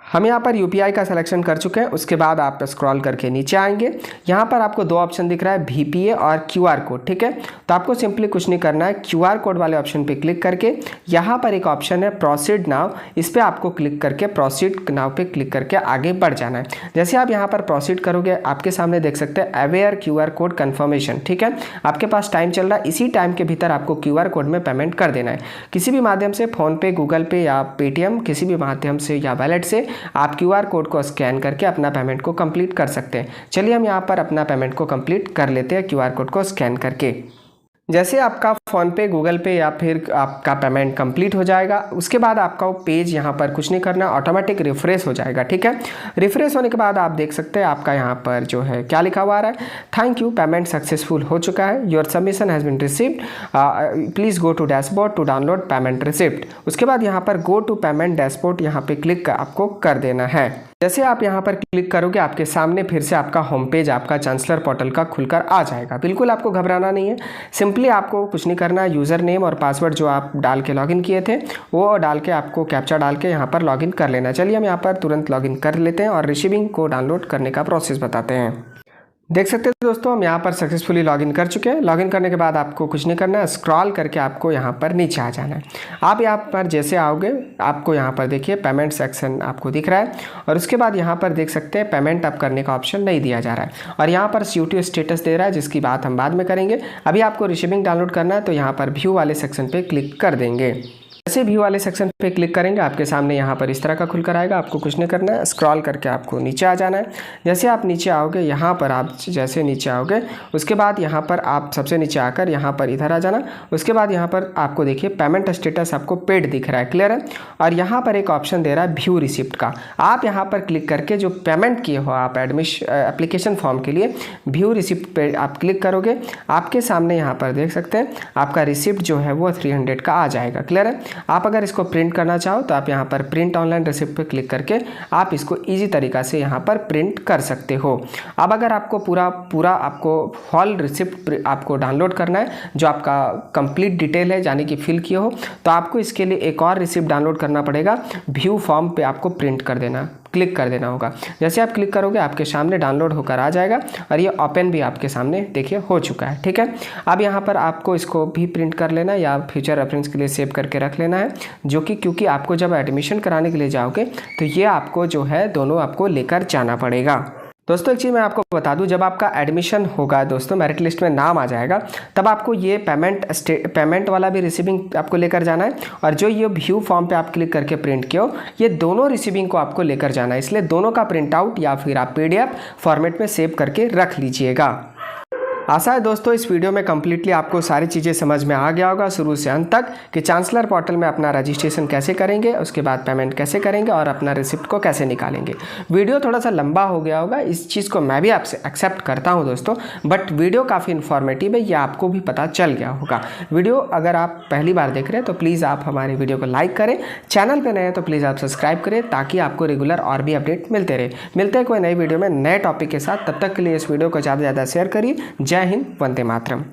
हम यहाँ पर यूपीआई का सिलेक्शन कर चुके हैं। उसके बाद आप स्क्रॉल करके नीचे आएंगे, यहाँ पर आपको 2 ऑप्शन दिख रहा है, VPA और QR कोड, ठीक है। तो आपको सिंपली कुछ नहीं करना है, QR कोड वाले ऑप्शन पे क्लिक करके यहाँ पर एक ऑप्शन है प्रोसीड नाउ, इस पर आपको क्लिक करके प्रोसीड नाउ पे क्लिक करके आगे बढ़ जाना है। जैसे आप यहाँ पर प्रोसीड करोगे आपके सामने देख सकते हैं अवेयर QR कोड कन्फर्मेशन, ठीक है। आपके पास टाइम चल रहा है, इसी टाइम के भीतर आपको QR कोड में पेमेंट कर देना है। किसी भी माध्यम से, फ़ोनपे, गूगल पे या पेटीएम, किसी भी माध्यम से या वैलेट से आप QR कोड को स्कैन करके अपना पेमेंट को कंप्लीट कर सकते हैं। चलिए हम यहाँ पर अपना पेमेंट को कंप्लीट कर लेते हैं QR कोड को स्कैन करके। जैसे आपका फ़ोनपे, गूगल पे या फिर आपका पेमेंट कंप्लीट हो जाएगा, उसके बाद आपका वो पेज यहाँ पर कुछ नहीं करना, ऑटोमेटिक रिफ्रेश हो जाएगा। ठीक है, रिफ्रेश होने के बाद आप देख सकते हैं आपका यहाँ पर जो है क्या लिखा हुआ आ रहा है, थैंक यू, पेमेंट सक्सेसफुल हो चुका है, your submission has been received, please go to dashboard to download payment receipt. उसके बाद यहाँ पर गो टू पेमेंट डैशबोर्ड यहाँ पे क्लिक आपको कर देना है। जैसे आप यहाँ पर क्लिक करोगे आपके सामने फिर से आपका होम पेज आपका चांसलर पोर्टल का खुलकर आ जाएगा। बिल्कुल आपको घबराना नहीं है, सिंपली आपको कुछ नहीं करना है, यूज़र नेम और पासवर्ड जो आप डाल के लॉगिन किए थे वो डाल के आपको कैप्चा डाल के यहाँ पर लॉगिन कर लेना। चलिए हम यहाँ पर तुरंत लॉगिन कर लेते हैं और रिसीविंग को डाउनलोड करने का प्रोसेस बताते हैं। देख सकते हैं दोस्तों हम यहाँ पर सक्सेसफुली लॉगिन कर चुके हैं। लॉगिन करने के बाद आपको कुछ नहीं करना है, स्क्रॉल करके आपको यहाँ पर नीचे आ जाना है। आप यहाँ पर जैसे आओगे आपको यहाँ पर देखिए पेमेंट सेक्शन आपको दिख रहा है और उसके बाद यहाँ पर देख सकते हैं पेमेंट अब करने का ऑप्शन नहीं दिया जा रहा है और यहाँ पर COT स्टेटस दे रहा है, जिसकी बात हम बाद में करेंगे। अभी आपको रिसीविंग डाउनलोड करना है तो यहाँ पर व्यू वाले सेक्शन पर क्लिक कर देंगे। जैसे व्यू वाले सेक्शन पे क्लिक करेंगे आपके सामने यहाँ पर इस तरह का खुलकर आएगा। आपको कुछ नहीं करना है, स्क्रॉल करके आपको नीचे आ जाना है। जैसे आप नीचे आओगे यहाँ पर आप जैसे नीचे आओगे उसके बाद यहाँ पर आप सबसे नीचे आकर यहाँ पर इधर आ जाना। उसके बाद यहाँ पर आपको देखिए पेमेंट स्टेटस आपको पेड दिख रहा है, क्लियर है। और यहाँ पर एक ऑप्शन दे रहा है व्यू रिसिप्ट का, आप यहाँ पर क्लिक करके जो पेमेंट किए हो आप एप्लीकेशन फॉर्म के लिए व्यू रिसिप्ट पे आप क्लिक करोगे, आपके सामने यहाँ पर देख सकते हैं आपका रिसिप्ट जो है वो 300 का आ जाएगा, क्लियर है। आप अगर इसको प्रिंट करना चाहो तो आप यहाँ पर प्रिंट ऑनलाइन रिसिप्ट पर क्लिक करके आप इसको इजी तरीक़ा से यहाँ पर प्रिंट कर सकते हो। अब अगर आपको पूरा आपको होल रिसिप्ट आपको डाउनलोड करना है जो आपका कंप्लीट डिटेल है यानी कि फिल किए हो, तो आपको इसके लिए एक और रिसिप्ट डाउनलोड करना पड़ेगा। व्यू फॉर्म पे आपको प्रिंट कर देना, क्लिक कर देना होगा। जैसे आप क्लिक करोगे आपके सामने डाउनलोड होकर आ जाएगा और ये ओपन भी आपके सामने देखिए हो चुका है। ठीक है, अब यहाँ पर आपको इसको भी प्रिंट कर लेना या फ्यूचर रेफरेंस के लिए सेव करके रख लेना है, जो कि क्योंकि आपको जब एडमिशन कराने के लिए जाओगे तो ये आपको जो है दोनों आपको लेकर जाना पड़ेगा। दोस्तों एक चीज़ मैं आपको बता दूं, जब आपका एडमिशन होगा दोस्तों, मेरिट लिस्ट में नाम आ जाएगा, तब आपको ये पेमेंट वाला भी रिसीविंग आपको लेकर जाना है और जो ये व्यू फॉर्म पे आप क्लिक करके प्रिंट किए हो ये दोनों रिसीविंग को आपको लेकर जाना है। इसलिए दोनों का प्रिंट आउट या फिर आप PDF फॉर्मेट में सेव करके रख लीजिएगा। आशा है दोस्तों इस वीडियो में कम्प्लीटली आपको सारी चीज़ें समझ में आ गया होगा शुरू से अंत तक कि चांसलर पोर्टल में अपना रजिस्ट्रेशन कैसे करेंगे, उसके बाद पेमेंट कैसे करेंगे और अपना रिसिप्ट को कैसे निकालेंगे। वीडियो थोड़ा सा लंबा हो गया होगा, इस चीज़ को मैं भी आपसे एक्सेप्ट करता हूं दोस्तों, बट वीडियो काफ़ी इन्फॉर्मेटिव है, ये आपको भी पता चल गया होगा। वीडियो अगर आप पहली बार देख रहे हैं तो प्लीज़ आप हमारे वीडियो को लाइक करें, चैनल पर नए हैं तो प्लीज़ आप सब्सक्राइब करें ताकि आपको रेगुलर और भी अपडेट मिलते रहे। मिलते हैं कोई नई वीडियो में नए टॉपिक के साथ, तब तक के लिए इस वीडियो को ज़्यादा से ज़्यादा शेयर करिए। जय हिंद, वंदे मातरम।